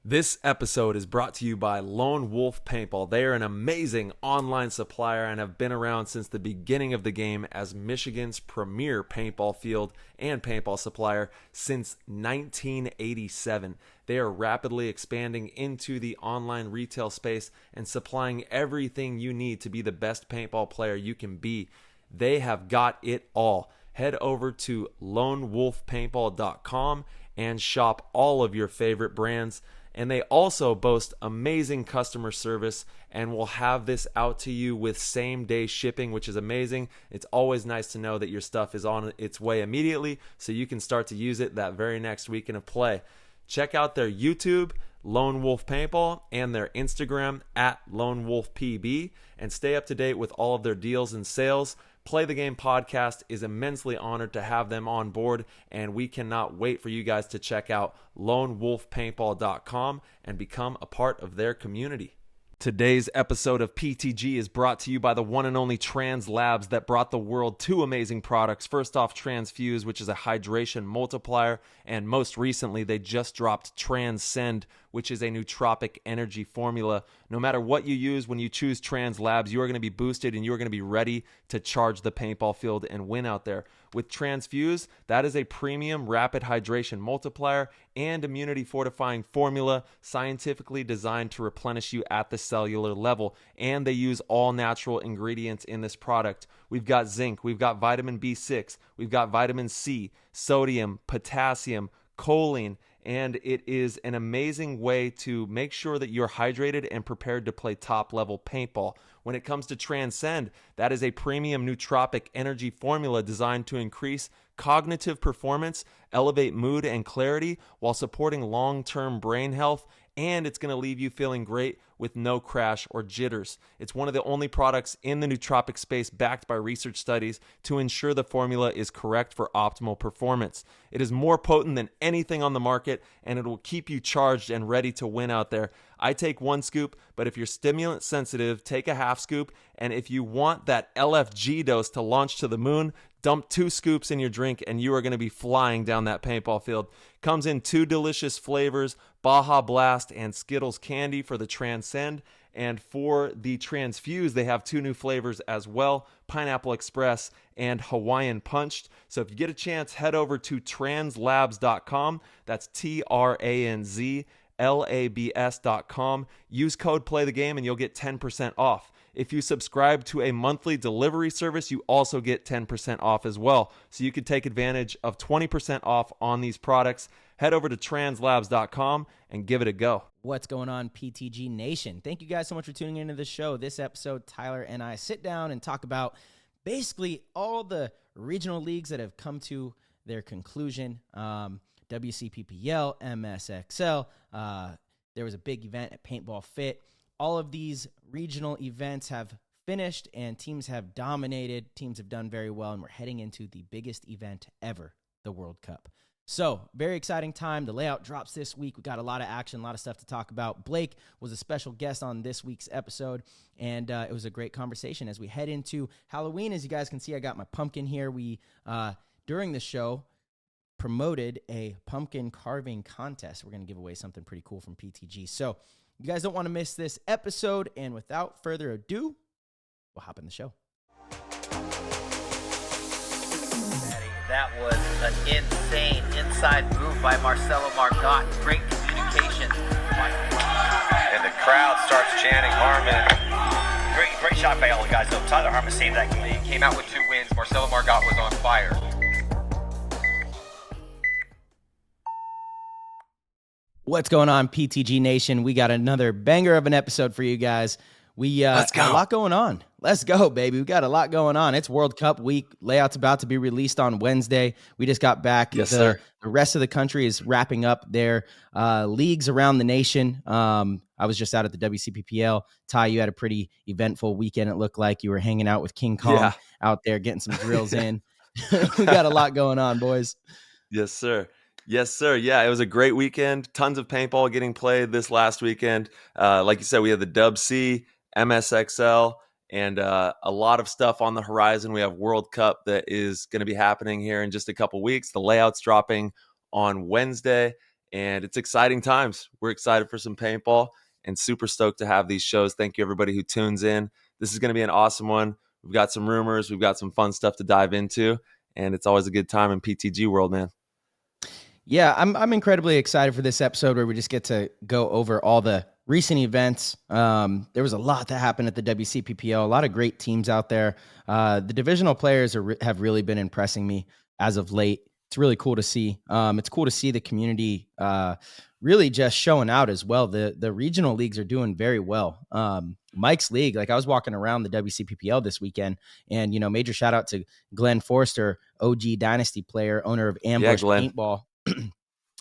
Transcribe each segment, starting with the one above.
This episode is brought to you by Lone Wolf Paintball. They are an amazing online supplier and have been around since the beginning of the game as Michigan's premier paintball field and paintball supplier since 1987. They are rapidly expanding into the online retail space and supplying everything you need to be the best paintball player you can be. They have got it all. Head over to lonewolfpaintball.com and shop all of your favorite brands. And they also boast amazing customer service and will have this out to you with same-day shipping, which is amazing. It's always nice to know that your stuff is on its way immediately so you can start to use it that very next weekend of play. Check out their YouTube, Lone Wolf Paintball, and their Instagram @LoneWolfPB, and stay up to date with all of their deals and sales. Play the Game podcast is immensely honored to have them on board, and we cannot wait for you guys to check out lonewolfpaintball.com and become a part of their community. Today's episode of PTG is brought to you by the one and only Trans Labs that brought the world two amazing products. First off, Transfuse, which is a hydration multiplier, and most recently, they just dropped Transcend, which is a nootropic energy formula. No matter what you use, when you choose Trans Labs, you are going to be boosted and you are going to be ready to charge the paintball field and win out there. With Transfuse, that is a premium rapid hydration multiplier and immunity fortifying formula scientifically designed to replenish you at the cellular level. And they use all natural ingredients in this product. We've got zinc, we've got vitamin B6, we've got vitamin C, sodium, potassium, choline, and it is an amazing way to make sure that you're hydrated and prepared to play top level paintball. When it comes to Transcend, that is a premium nootropic energy formula designed to increase cognitive performance, elevate mood and clarity while supporting long-term brain health, and it's going to leave you feeling great with no crash or jitters. It's one of the only products in the nootropic space backed by research studies to ensure the formula is correct for optimal performance. It is more potent than anything on the market, and it will keep you charged and ready to win out there. I take one scoop, but if you're stimulant sensitive, take a half scoop. And if you want that LFG dose to launch to the moon, dump 2 scoops in your drink and you are going to be flying down that paintball field. Comes in 2 delicious flavors, Baja Blast and Skittles Candy for the Transcend. And for the Transfuse, they have 2 new flavors as well, Pineapple Express and Hawaiian Punched. So if you get a chance, head over to translabs.com. That's TRANZLABS.com. Use code PLAYTHEGAME and you'll get 10% off. If you subscribe to a monthly delivery service, you also get 10% off as well. So you can take advantage of 20% off on these products. Head over to translabs.com and give it a go. What's going on, PTG Nation? Thank you guys so much for tuning into the show. This episode, Tyler and I sit down and talk about basically all the regional leagues that have come to their conclusion. WCPPL, MSXL, there was a big event at Paintball Fit. All of these regional events have finished and teams have dominated. Teams have done very well, and we're heading into the biggest event ever, the World Cup. So, very exciting time. The layout drops this week. We got a lot of action, a lot of stuff to talk about. Blake was a special guest on this week's episode, and it was a great conversation as we head into Halloween. As you guys can see, I got my pumpkin here. We, during the show, promoted a pumpkin carving contest. We're going to give away something pretty cool from PTG. So, you guys don't want to miss this episode, and without further ado, we'll hop in the show. That was an insane inside move by Marcello Margot. Great communication. And the crowd starts chanting Harmon. Great shot by all the guys. So Tyler Harmon saved that game. He came out with 2 wins. Marcello Margot was on fire. What's going on, PTG Nation? We got another banger of an episode for you guys. We Let's go. got a lot going on. Let's go, baby. We got a lot going on. It's World Cup week. Layout's about to be released on Wednesday. We just got back. Yes, sir. The rest of the country is wrapping up their leagues around the nation. I was just out at the WCPPL. Ty, you had a pretty eventful weekend. It looked like you were hanging out with King Kong out there, getting some drills in. We got a lot going on, boys. Yes, sir. Yes, sir. Yeah, it was a great weekend. Tons of paintball getting played this last weekend. Like you said, we had the WC, MSXL, and a lot of stuff on the horizon. We have World Cup that is going to be happening here in just a couple weeks. The layout's dropping on Wednesday, and it's exciting times. We're excited for some paintball and super stoked to have these shows. Thank you, everybody who tunes in. This is going to be an awesome one. We've got some rumors. We've got some fun stuff to dive into, and it's always a good time in PTG world, man. Yeah, I'm incredibly excited for this episode where we just get to go over all the recent events. There was a lot that happened at the WCPPL, a lot of great teams out there. The divisional players have really been impressing me as of late. It's really cool to see. It's cool to see the community really just showing out as well. The regional leagues are doing very well. Mike's league, like I was walking around the WCPPL this weekend, and major shout out to Glenn Forster, OG Dynasty player, owner of Ambush Paintball.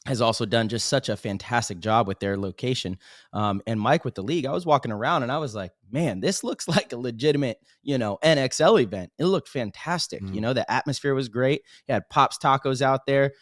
Has also done just such a fantastic job with their location. And Mike with the league, I was walking around and I was like, man, this looks like a legitimate, NXL event. It looked fantastic. The atmosphere was great. You had Pops Tacos out there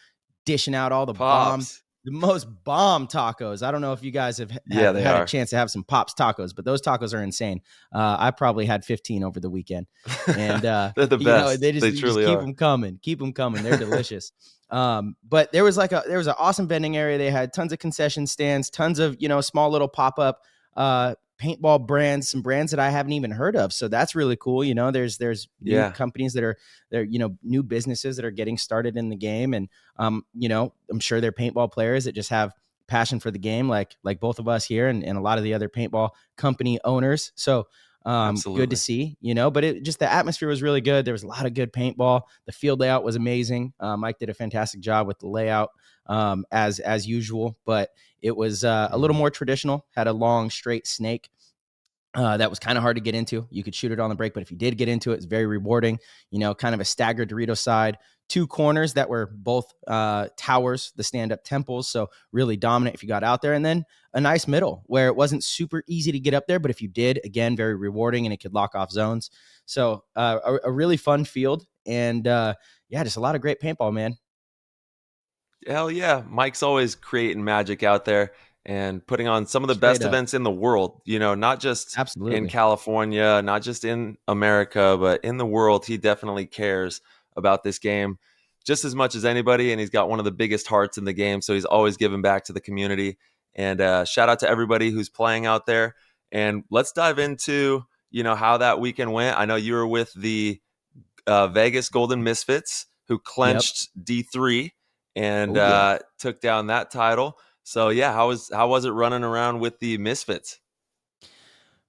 dishing out all the bombs, the most bomb tacos. I don't know if you guys have had a chance to have some Pops Tacos, but those tacos are insane. I probably had 15 over the weekend, and they're the best. They truly keep them coming. They're delicious. But there was an awesome vending area. They had tons of concession stands, tons of, small little pop-up, paintball brands, some brands that I haven't even heard of. So that's really cool. There's new companies that are new businesses that are getting started in the game. And, I'm sure they're paintball players that just have passion for the game, like both of us here and a lot of the other paintball company owners. So, good to see, but the atmosphere was really good. There was a lot of good paintball. The field layout was amazing. Mike did a fantastic job with the layout, as usual, but it was a little more traditional, had a long straight snake. That was kind of hard to get into. You could shoot it on the break, but if you did get into it, it's very rewarding, kind of a staggered Dorito side, 2 corners that were both towers, the stand-up temples. So really dominant if you got out there. And then a nice middle where it wasn't super easy to get up there, but if you did, again, very rewarding, and it could lock off zones. So a really fun field. And just a lot of great paintball, man. Hell yeah. Mike's always creating magic out there and putting on some of the best events in the world, not just in California, not just in America, but in the world. He definitely cares about this game just as much as anybody, and he's got one of the biggest hearts in the game, so he's always giving back to the community. And shout out to everybody who's playing out there. And let's dive into how that weekend went. I know you were with the Vegas Golden Misfits, who clinched D3 and took down that title. So how was it running around with the Misfits?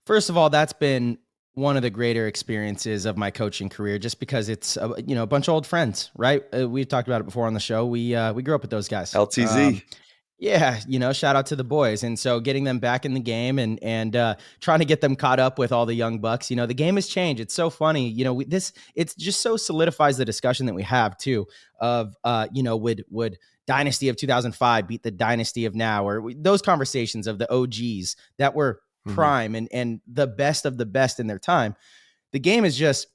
First of all, that's been one of the greater experiences of my coaching career, just because it's a bunch of old friends, right? We've talked about it before on the show. We grew up with those guys. LTZ. Shout out to the boys. And so getting them back in the game and trying to get them caught up with all the young bucks, the game has changed. It's so funny. It's just so solidifies the discussion that we have too of, would Dynasty of 2005 beat the Dynasty of now, or those conversations of the OGs that were prime and the best of the best in their time. The game has just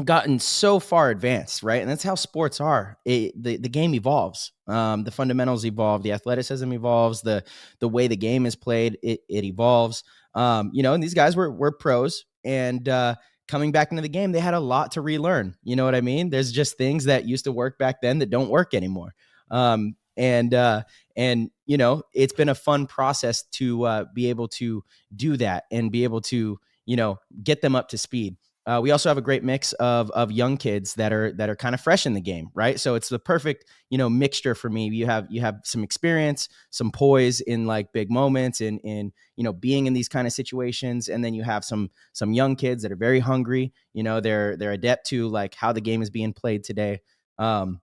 gotten so far advanced, right? And that's how sports are. The game evolves. The fundamentals evolve. The athleticism evolves. The way the game is played, it evolves. And these guys were pros, and coming back into the game, they had a lot to relearn. You know what I mean? There's just things that used to work back then that don't work anymore. It's been a fun process to be able to do that and be able to, get them up to speed. We also have a great mix of young kids that are kind of fresh in the game, right? So it's the perfect, mixture for me. You have some experience, some poise in like big moments and being in these kind of situations. And then you have some young kids that are very hungry. They're adept to like how the game is being played today. And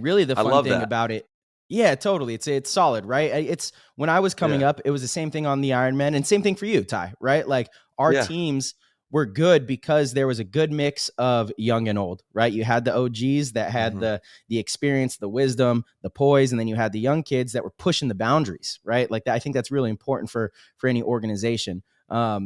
really the fun thing about it. Yeah, totally. It's solid, right? It's when I was coming up, it was the same thing on the Ironman, and same thing for you, Ty, right? Like our teams were good because there was a good mix of young and old, right? You had the OGs that had the experience, the wisdom, the poise, and then you had the young kids that were pushing the boundaries, right? Like that, I think that's really important for any organization. A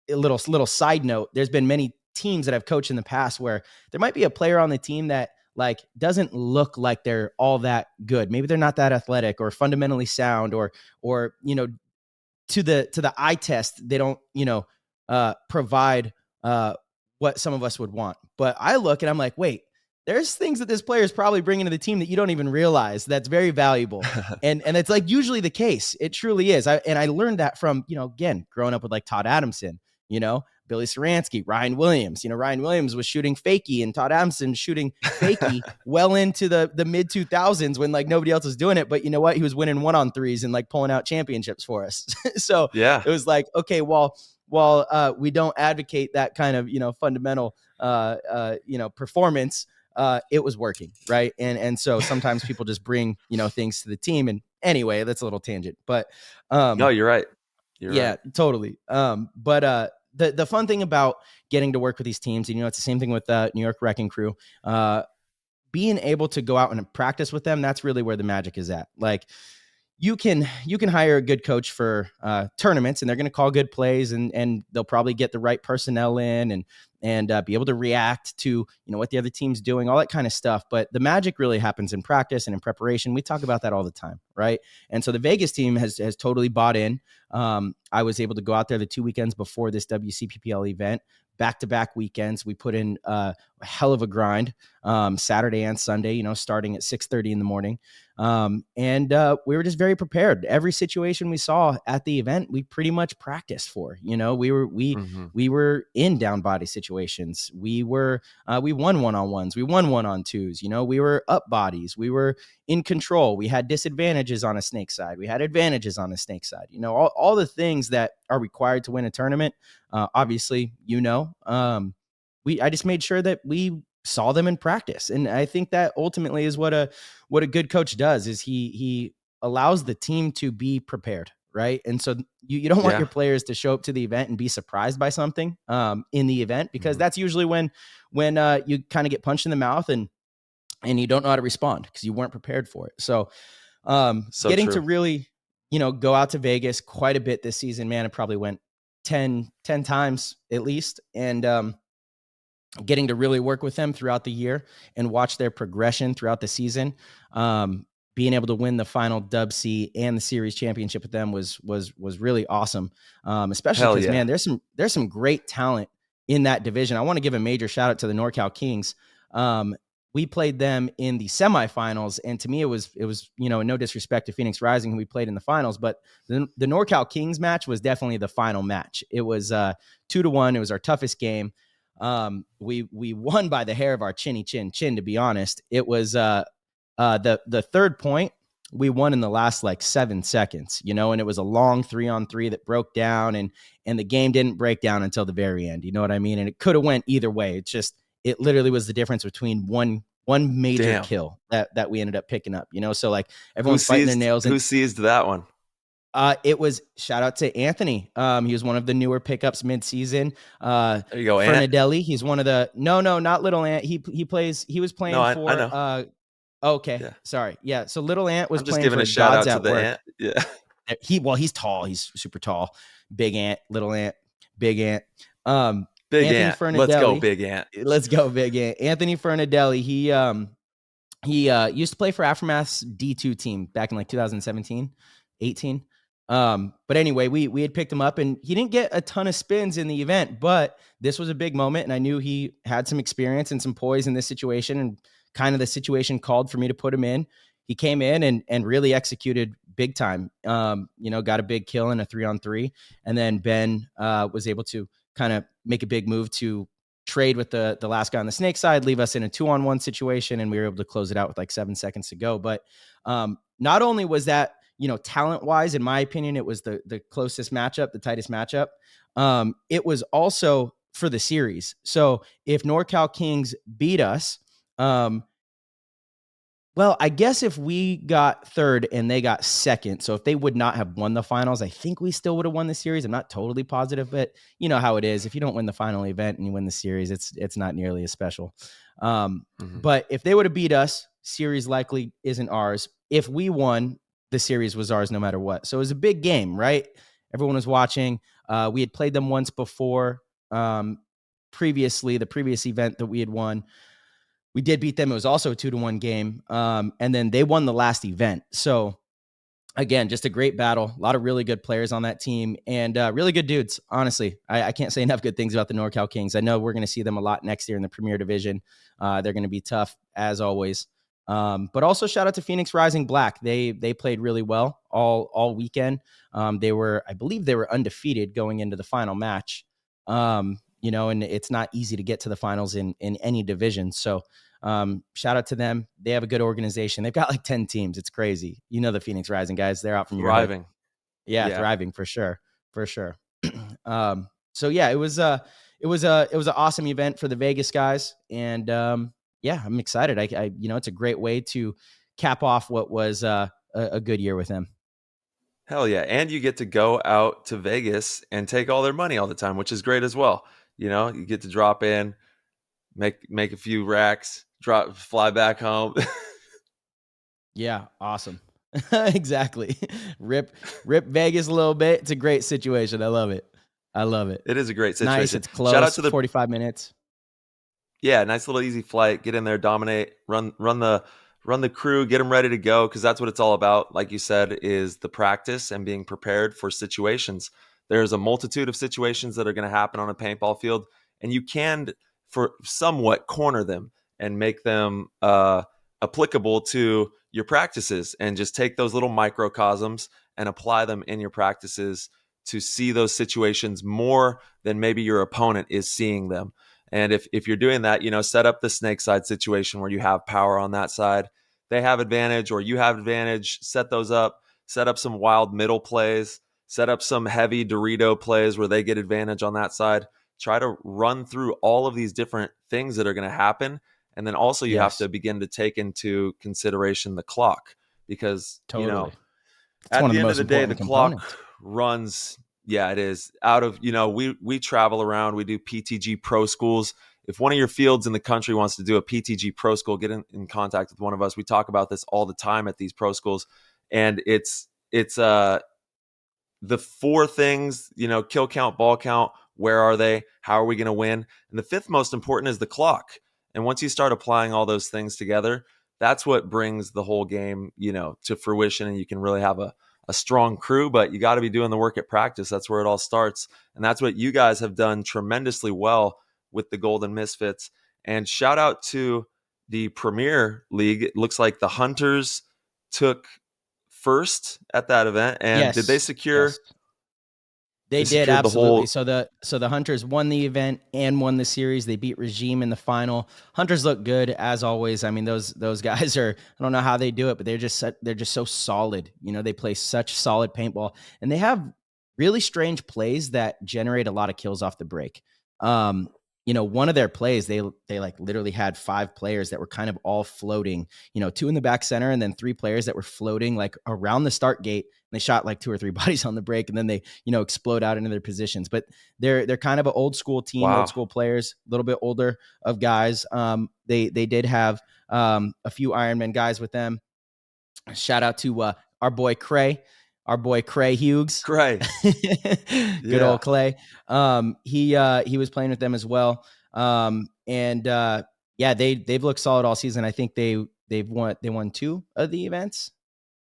little side note, there's been many teams that I've coached in the past where there might be a player on the team that like doesn't look like they're all that good. Maybe they're not that athletic or fundamentally sound or to the eye test, they don't, provide what some of us would want. But I look and I'm like, wait, there's things that this player is probably bringing to the team that you don't even realize that's very valuable. And it's like usually the case. It truly is. I learned that from, again, growing up with like Todd Adamson, Billy Saransky, Ryan Williams. Ryan Williams was shooting fakie and Todd Adamson shooting fakie well into the mid 2000s when like nobody else was doing it. But you know what? He was winning 1-on-3s and like pulling out championships for us. So Yeah. it was like, okay, while we don't advocate that kind of, fundamental, performance, it was working. Right. And so sometimes people just bring, things to the team. And anyway, that's a little tangent, but no, you're right. You're right. Totally. But the fun thing about getting to work with these teams, and it's the same thing with New York Wrecking Crew, being able to go out and practice with them, that's really where the magic is at. Like you can hire a good coach for tournaments, and they're going to call good plays, and they'll probably get the right personnel in and be able to react to what the other team's doing, all that kind of stuff. But the magic really happens in practice and in preparation. We talk about that all the time, right? And so the Vegas team has totally bought in. I was able to go out there the 2 weekends before this WCPPL event, back-to-back weekends. We put in a hell of a grind, Saturday and Sunday, starting at 6:30 in the morning. And we were just very prepared. Every situation we saw at the event, we pretty much practiced for. We were in down body situations. We won 1-on-1s. We won 1-on-2s. We were up bodies. We were in control. We had disadvantages on a snake side. We had advantages on a snake side. All the things that are required to win a tournament. Obviously, I just made sure that we saw them in practice. And I think that ultimately is what a good coach does, is he allows the team to be prepared. Right. And so you don't want your players to show up to the event and be surprised by something in the event, because that's usually when you kind of get punched in the mouth and you don't know how to respond because you weren't prepared for it. So, getting to really, go out to Vegas quite a bit this season, man, it probably went 10 times at least. And, getting to really work with them throughout the year and watch their progression throughout the season. Being able to win the final Dub C and the series championship with them was really awesome. Especially because, man, there's some great talent in that division. I want to give a major shout out to the NorCal Kings. We played them in the semifinals, and to me, it was no disrespect to Phoenix Rising, who we played in the finals, but the NorCal Kings match was definitely the final match. It was 2-1. It was our toughest game. We won by the hair of our chin, to be honest. It was the third point we won in the last like 7 seconds, and it was a long 3-on-3 that broke down, and the game didn't break down until the very end. You know what I mean? And it could have went either way. It literally was the difference between one major kill that we ended up picking up, so like everyone's fighting their nails. Who seized that one? It was, shout out to Anthony. He was one of the newer pickups mid-season. There you go, Fernadelli. He's one of the not Little Ant. He was playing for. I know. Okay, yeah. Sorry. Yeah. So Little Ant was I'm just playing giving for a shout Gods out to at the Work. Ant. Yeah. He's tall. He's super tall. Big Ant, Little Ant, Big Ant. Big Anthony Ant. Fernadelli. Let's go, Big Ant. Let's go, Big Ant. Anthony Fernadelli. He used to play for Aftermath's D2 team back in like 2017, 18. But anyway, we had picked him up, and he didn't get a ton of spins in the event, but this was a big moment, and I knew he had some experience and some poise in this situation, and kind of the situation called for me to put him in. He came in and really executed big time. Got a big kill in a 3-on-3, and then Ben was able to kind of make a big move to trade with the last guy on the snake side, leave us in a 2-on-1 situation, and we were able to close it out with like 7 seconds to go. But not only was that, talent wise, in my opinion, it was the closest matchup, the tightest matchup. It was also for the series. So if NorCal Kings beat us, well, I guess if we got third and they got second, so if they would not have won the finals, I think we still would have won the series. I'm not totally positive, but you know how it is. If you don't win the final event and you win the series, it's not nearly as special. But if they would have beat us, series likely isn't ours. If we won, the series was ours no matter what. So it was a big game, right? Everyone was watching. We had played them once before. Previously, the previous event that we had won, we did beat them. It was also a 2-1 game. And then they won the last event. So again, just a great battle. A lot of really good players on that team and really good dudes. Honestly, I can't say enough good things about the NorCal Kings. I know we're going to see them a lot next year in the Premier Division. They're going to be tough as always. But also shout out to Phoenix Rising Black. They played really well all weekend. I believe they were undefeated going into the final match. And it's not easy to get to the finals in any division. So shout out to them. They have a good organization. They've got like 10 teams. It's crazy. The Phoenix Rising guys, they're out from your Thriving. hood. Yeah, thriving for sure. So yeah, it was an awesome event for the Vegas guys. And yeah, I'm excited. It's a great way to cap off what was a good year with them. Hell yeah. And you get to go out to Vegas and take all their money all the time, which is great as well. You get to drop in, make a few racks, fly back home. Yeah, awesome. Exactly. Rip Vegas a little bit. It's a great situation. I love it. It is a great situation. Nice. It's close. Shout out to the 45 minutes. Yeah, nice little easy flight. Get in there, dominate, run the crew, get them ready to go, because that's what it's all about. Like you said, is the practice and being prepared for situations. There's a multitude of situations that are going to happen on a paintball field, and you can, for somewhat, corner them and make them applicable to your practices, and just take those little microcosms and apply them in your practices to see those situations more than maybe your opponent is seeing them. And if you're doing that, set up the snake side situation where you have power on that side. They have advantage or you have advantage. Set those up. Set up some wild middle plays. Set up some heavy Dorito plays where they get advantage on that side. Try to run through all of these different things that are going to happen. And then also you have to begin to take into consideration the clock, because, Totally. at the end of the day, the clock runs. Yeah, it is. Out of, we travel around, we do PTG pro schools. If one of your fields in the country wants to do a PTG pro school, get in contact with one of us. We talk about this all the time at these pro schools. And it's the four things, kill count, ball count, where are they? How are we going to win? And the fifth most important is the clock. And once you start applying all those things together, that's what brings the whole game, to fruition. And you can really have a strong crew, but you got to be doing the work at practice. That's where it all starts. And that's what you guys have done tremendously well with the Golden Misfits. And shout out to the Premier League. It looks like the Hunters took first at that event. And yes. Did they secure? Yes. They did, absolutely. So the Hunters won the event and won the series. They beat Regime in the final. Hunters look good as always. I mean, those guys are, I don't know how they do it, but they're just so solid. They play such solid paintball, and they have really strange plays that generate a lot of kills off the break. One of their plays, they like literally had 5 players that were kind of all floating, 2 in the back center and then 3 players that were floating like around the start gate. And they shot like 2 or 3 bodies on the break, and then they, explode out into their positions. But they're kind of an old school team, Wow. Old school players, a little bit older of guys. They did have a few Ironman guys with them. Shout out to our boy Cray Hughes. Cray. Good old Clay. He was playing with them as well. They've looked solid all season. I think they won 2 of the events,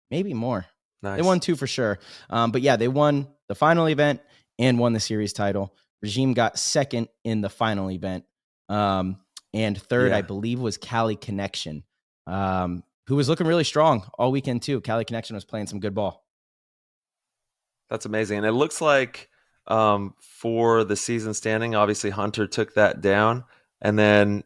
maybe more. Nice. They won 2 for sure. But yeah, they won the final event and won the series title. Regime got second in the final event. And third, I believe, was Cali Connection, who was looking really strong all weekend too. Cali Connection was playing some good ball. That's amazing. And it looks like for the season standing, obviously Hunter took that down. And then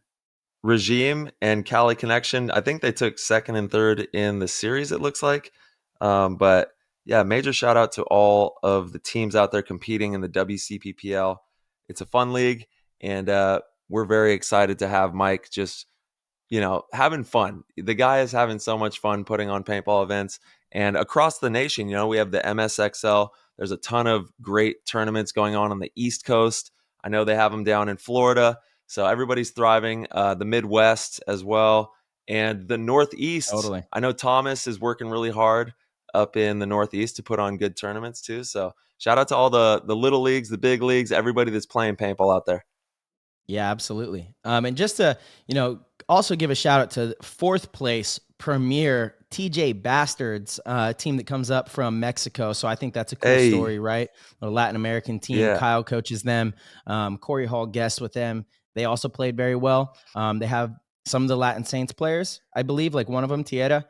Regime and Cali Connection, I think they took second and third in the series, it looks like. But yeah, major shout out to all of the teams out there competing in the WCPPL. It's a fun league, and we're very excited to have Mike just, having fun. The guy is having so much fun putting on paintball events. And across the nation, we have the MSXL. There's a ton of great tournaments going on the East Coast. I know they have them down in Florida. So everybody's thriving. The Midwest as well. And the Northeast. Totally. I know Thomas is working really hard up in the Northeast to put on good tournaments too. So shout out to all the little leagues, the big leagues, everybody that's playing paintball out there. Yeah, absolutely. And just to, also give a shout out to 4th place premier TJ Bastards team that comes up from Mexico. So I think that's a cool story, right? A Latin American team. Yeah. Kyle coaches them. Corey Hall guests with them. They also played very well. They have some of the Latin Saints players, I believe, like one of them, Tieta.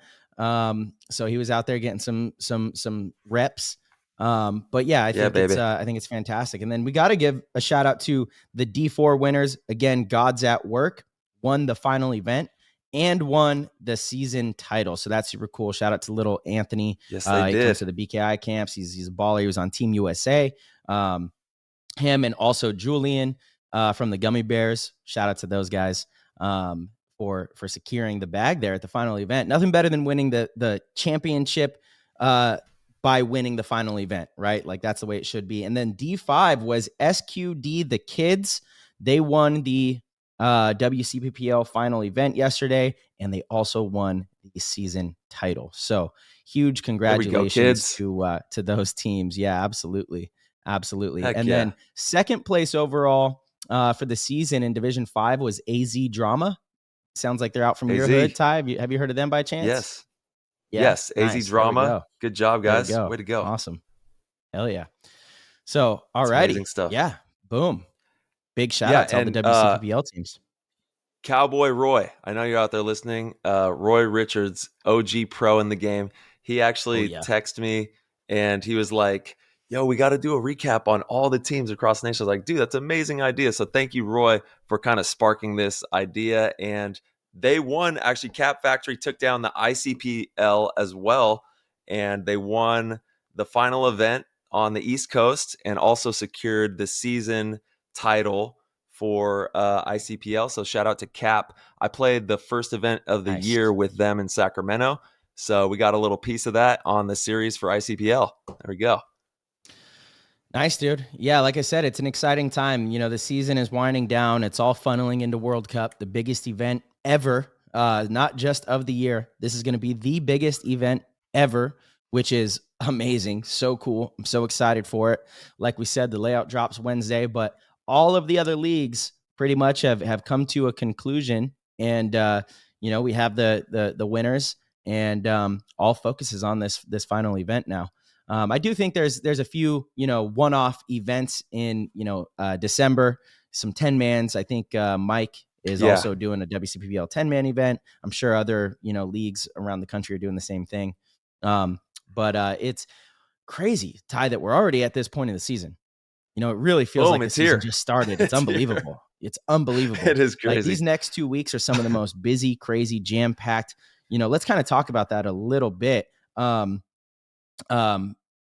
So he was out there getting some reps. But yeah, I think it's fantastic. And then we got to give a shout out to the D4 winners. Again, God's at Work won the final event and won the season title. So that's super cool. Shout out to little Anthony. Yes, they he did. comes to the BKI camps. He's a baller. He was on Team USA. Him and also Julian from the Gummy Bears. Shout out to those guys for securing the bag there at the final event. Nothing better than winning the championship by winning the final event, right? Like that's the way it should be. And then D5 was SQD the Kids. They won the WCPPL final event yesterday, and they also won the season title. So huge congratulations to those teams. Yeah, absolutely. Heck and then second place overall for the season in Division 5 was AZ Drama. Sounds like they're out from your hood, Ty. Have you heard of them by chance? Yes. Yeah, yes, AZ nice. Drama. Good job, guys. Go. Way to go. Awesome. Hell yeah. So, all righty. Amazing stuff. Yeah, boom. Big shout out to all the WCPPL teams. Cowboy Roy, I know you're out there listening. Roy Richards, OG pro in the game. He actually texted me and he was like, yo, we got to do a recap on all the teams across the nation. I was like, dude, that's an amazing idea. So thank you, Roy, for kind of sparking this idea. And they won. Actually, Cap Factory took down the ICPL as well. And they won the final event on the East Coast and also secured the season title for ICPL. So shout out to Cap. I played the first event of the year with them in Sacramento. So we got a little piece of that on the series for ICPL. There we go. Nice, dude. Yeah, like I said, it's an exciting time. You know, the season is winding down. It's all funneling into World Cup, the biggest event ever, not just of the year. This is going to be the biggest event ever, which is amazing. So cool. I'm so excited for it. Like we said, the layout drops Wednesday, but all of the other leagues pretty much have come to a conclusion. And, you know, we have the winners and all focuses on this final event now. I do think there's a few, you know, one-off events in, you know, December, some 10-mans. I think Mike is also doing a WCPPL 10-man event. I'm sure other, you know, leagues around the country are doing the same thing. But it's crazy, Ty, that we're already at this point in the season. You know, it really feels like the season just started. It's unbelievable. It's unbelievable. It is crazy. Like, these next 2 weeks are some of the most busy, crazy, jam-packed. You know, let's kind of talk about that a little bit.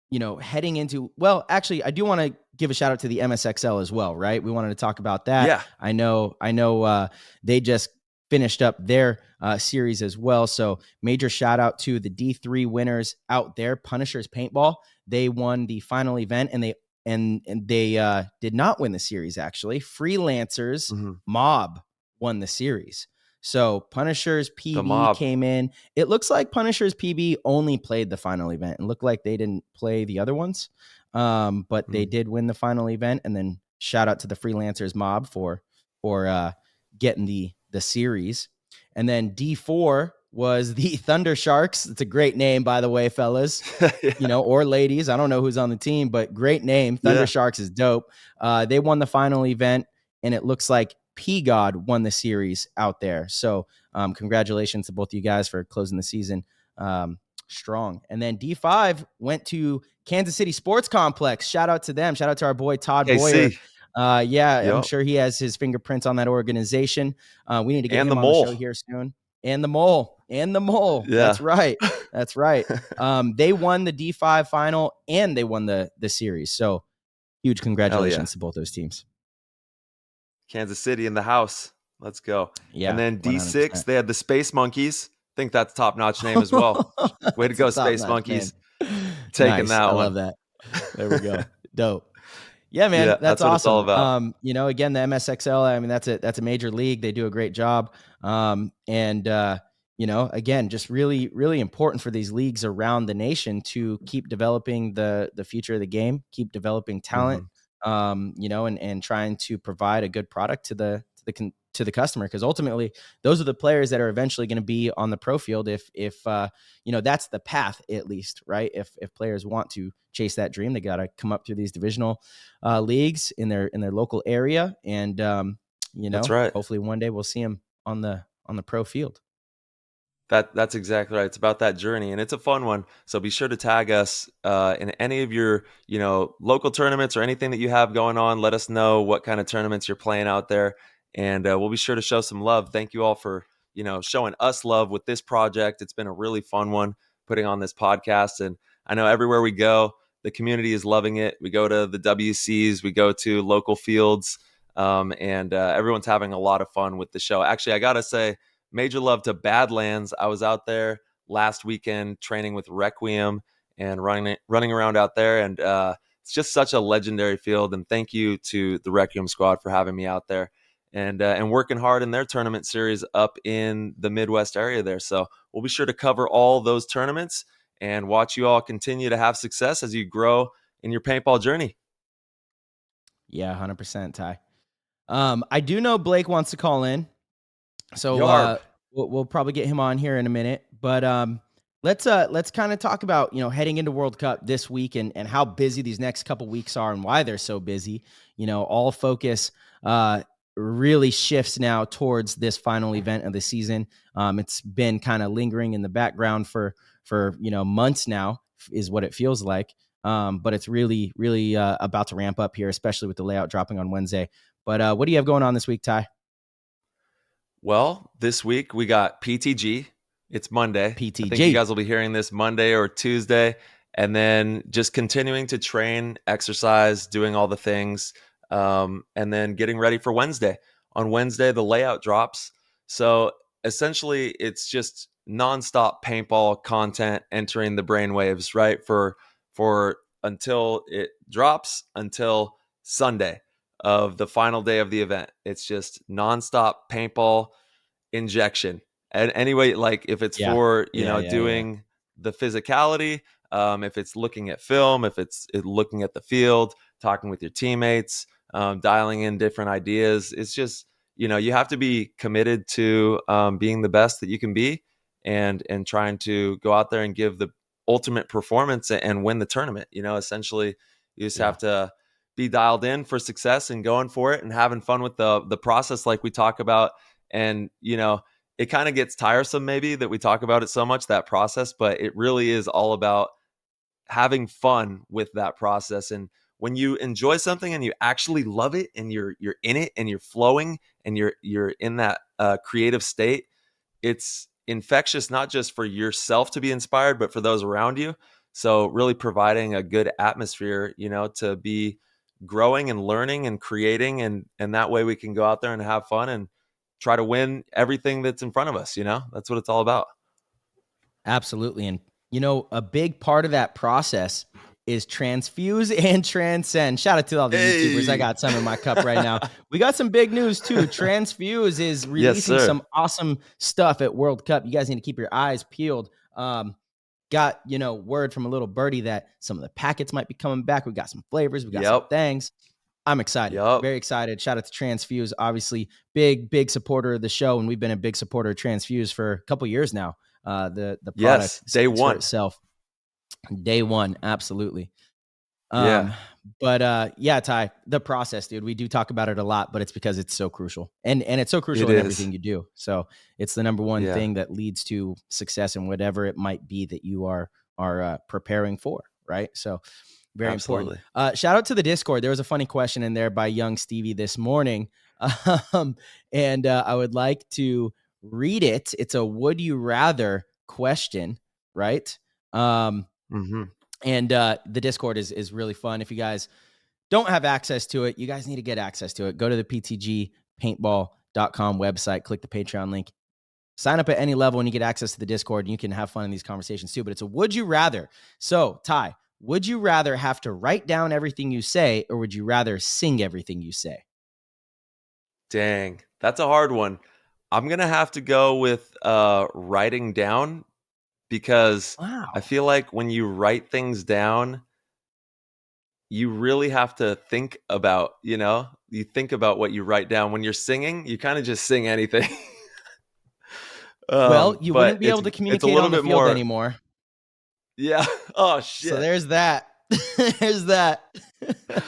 You know, heading into, well, actually, I do want to give a shout out to the MSXL as well, right? We wanted to talk about that. Yeah. I know they just finished up their series as well. So major shout out to the D3 winners out there, Punishers Paintball. They won the final event and they did not win the series, actually. Freelancers Mob won the series. So Punishers PB came in. It looks like Punishers PB only played the final event. It looked like they didn't play the other ones, but they did win the final event. And then shout out to the Freelancers Mob for getting the series. And then D4 was the Thunder Sharks. It's a great name, by the way, fellas. You know, or ladies. I don't know who's on the team, but great name. Thunder Sharks is dope. They won the final event, and it looks like P-God won the series out there. So congratulations to both of you guys for closing the season strong. And then D5 went to Kansas City Sports Complex. Shout out to them. Shout out to our boy Todd Boyer. I'm sure he has his fingerprints on that organization. We need to get him on the show here soon. And the mole. Yeah. That's right. They won the D5 final and they won the series. So huge congratulations to both those teams. Kansas City in the house. Let's go. Yeah. And then D6, 100%. They had the Space Monkeys. I think that's a top-notch name as well. Way to go, Space Monkeys. Taking that one. I love that. There we go. Dope. Yeah, man, that's awesome. What it's all about. You know, again, the MSXL, I mean, that's a major league. They do a great job. You know, again, just really, really important for these leagues around the nation to keep developing the future of the game, keep developing talent, you know, and trying to provide a good product to to the customer, because ultimately those are the players that are eventually going to be on the pro field. If that's the path, at least, right? If players want to chase that dream, they got to come up through these divisional leagues in their local area, and That's right. hopefully one day we'll see them on the pro field. That's exactly right. It's about that journey, and it's a fun one. So be sure to tag us in any of your, local tournaments or anything that you have going on. Let us know what kind of tournaments you're playing out there, and we'll be sure to show some love. Thank you all for, showing us love with this project. It's been a really fun one putting on this podcast, and I know everywhere we go, the community is loving it. We go to the WCs, we go to local fields, and everyone's having a lot of fun with the show. Actually, I gotta say, major love to Badlands. I was out there last weekend training with Requiem and running around out there, and it's just such a legendary field. And thank you to the Requiem squad for having me out there and working hard in their tournament series up in the Midwest area there. So we'll be sure to cover all those tournaments and watch you all continue to have success as you grow in your paintball journey. Yeah, 100%, Ty. I do know Blake wants to call in. So we'll probably get him on here in a minute, but let's kind of talk about, heading into World Cup this week and how busy these next couple weeks are and why they're so busy. All focus really shifts now towards this final event of the season. It's been kind of lingering in the background for months now, is what it feels like. But it's really, really about to ramp up here, especially with the layout dropping on Wednesday. But what do you have going on this week, Ty? Well, this week we got PTG. It's Monday. PTG. I think you guys will be hearing this Monday or Tuesday. And then just continuing to train, exercise, doing all the things, and then getting ready for Wednesday. On Wednesday, the layout drops. So essentially, it's just nonstop paintball content entering the brainwaves, right? For until it drops, until Sunday of the final day of the event. It's just nonstop paintball injection. And anyway, like if it's for, doing the physicality, if it's looking at film, if it's looking at the field, talking with your teammates, dialing in different ideas. It's just, you have to be committed to being the best that you can be and trying to go out there and give the ultimate performance and win the tournament. Essentially, you just have to be dialed in for success and going for it and having fun with the process like we talk about. And, it kind of gets tiresome maybe that we talk about it so much, that process, but it really is all about having fun with that process. And when you enjoy something and you actually love it and you're in it and you're flowing and you're in that creative state, it's infectious, not just for yourself to be inspired, but for those around you. So really providing a good atmosphere, to be growing and learning and creating, and that way we can go out there and have fun and try to win everything that's in front of us. That's what it's all about. Absolutely. And a big part of that process is Transfuse and Transcend. Shout out to all the YouTubers. I got some in my cup right now. We got some big news too. Transfuse is releasing some awesome stuff at World Cup. You guys need to keep your eyes peeled. Got, word from a little birdie that some of the packets might be coming back. We got some flavors. We got some things. I'm excited. Very excited. Shout out to Transfuse. Obviously, big supporter of the show. And we've been a big supporter of Transfuse for a couple years now. The product day one itself. Day one. Absolutely. Ty, the process, dude, we do talk about it a lot, but it's because it's so crucial and it's so crucial in everything you do. So it's the number one thing that leads to success in whatever it might be that you are preparing for. Right. So very important. Shout out to the Discord. There was a funny question in there by young Stevie this morning. And I would like to read it. It's a, would you rather question, right? And the Discord is really fun. If you guys don't have access to it, you guys need to get access to it. Go to the PTG paintball.com website, click the Patreon link, sign up at any level, and you get access to the Discord, and you can have fun in these conversations too. But it's a would you rather. So, Ty, would you rather have to write down everything you say, or would you rather sing everything you say? Dang, that's a hard one. I'm going to have to go with writing down, because I feel like when you write things down, you really have to think about, you think about what you write down. When you're singing, you kind of just sing anything. Well, you But wouldn't be able to it's a communicate little on the bit field more. anymore. Yeah. Oh So shit. there's that. There's that.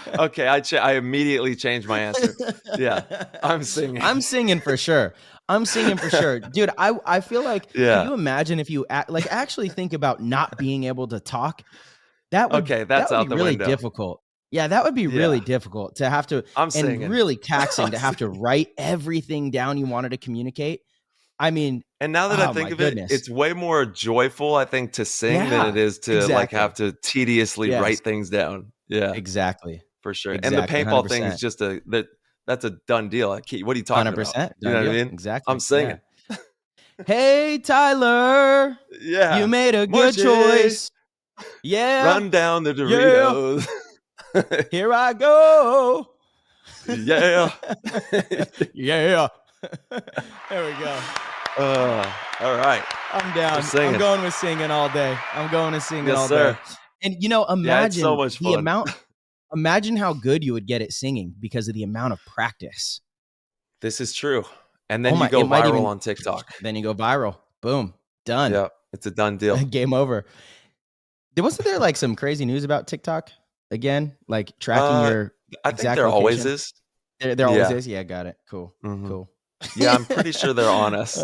Okay, I immediately changed my answer. Yeah, I'm singing. I'm singing for sure. I'm singing for sure. Dude, I feel like, can Yeah. you imagine if you actually think about not being able to talk? That would Okay, that's be out the really window. difficult. Yeah, that would be Yeah. really difficult to have to, I'm and singing. really taxing I'm to have to singing. write everything down you wanted to communicate. I mean, And now that I oh think my of it, goodness. it's way more joyful, I think, to sing than Yeah, it is to like exactly. have to tediously Yes, write things down. Yeah, exactly. for sure. And the Exactly. paintball thing is 100%. just that's a done deal. What are you talking about? 100%. You Done know what I deal. mean? I'm Exactly. Yeah. singing. Hey, Tyler, you Yeah. made a good Margie, choice. Yeah. run down the Yeah. Doritos. Here I go. Yeah. Yeah. There we go. All right. I'm down. We're singing. I'm going with singing all day. I'm going to singing Yes, all sir. day. And Yeah, it's so imagine much the fun. amount. Imagine how good you would get at singing because of the amount of practice. This is true. And then Oh you my! go It might viral even. on TikTok. Then you go viral. Boom. Done. Yeah, it's a done deal. Game over. Wasn't there like some crazy news about TikTok again? Like tracking your I think exact there location? always is. There always is. Yeah, got it. Cool. Mhm. Cool. Yeah, I'm pretty sure they're on us.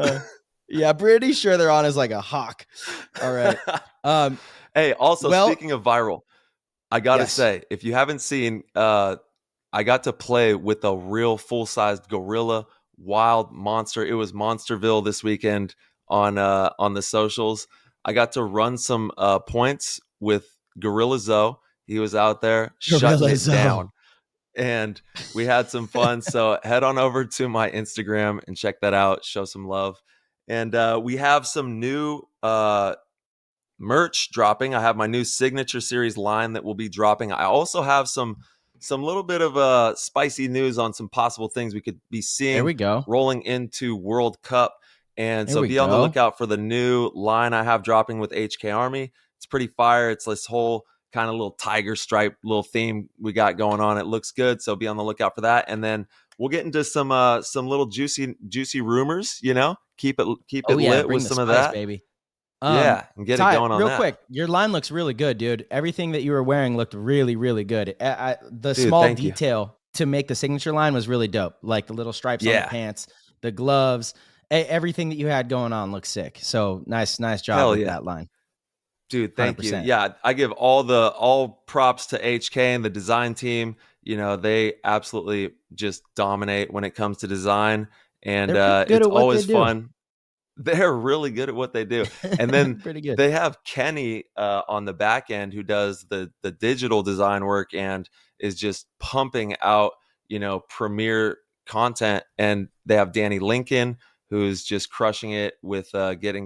Yeah, pretty sure they're on as like a hawk. All right. Hey, also well- speaking of viral, I gotta Yes. say, if you haven't seen, I got to play with a real full-sized gorilla wild monster. It was Monsterville this weekend on the socials. I got to run some points with Gorilla Zoe. He was out there shutting Gorilla it Zoe. down. And we had some fun. So head on over to my Instagram and check that out. Show some love. And we have some new merch dropping. I have my new signature series line that will be dropping. I also have some little bit of spicy news on some possible things we could be seeing There we go. rolling into World Cup. And There so we be on the go. lookout for the new line I have dropping with HK Army. It's pretty fire. It's this whole kind of little tiger stripe little theme we got going on. It looks good. So be on the lookout for that. And then we'll get into some little juicy rumors, keep it Oh yeah, lit bring with the some of spice, that. baby. Yeah, and get Ty, it going on real that. quick, your line looks really good, dude. Everything that you were wearing looked really, really good. The Dude, small thank you. detail to make the signature line was really dope. Like the little stripes on Yeah. the pants, the gloves, everything that you had going on looks sick. So nice job Hell with yeah. that line. Dude, thank you. 100%. Yeah, I give all props to HK and the design team. They absolutely just dominate when it comes to design, and They're pretty good it's at what they always do. fun. They're really good at what they do. And then Pretty good. they have Kenny on the back end who does the digital design work and is just pumping out, premier content. And they have Danny Lincoln who's just crushing it with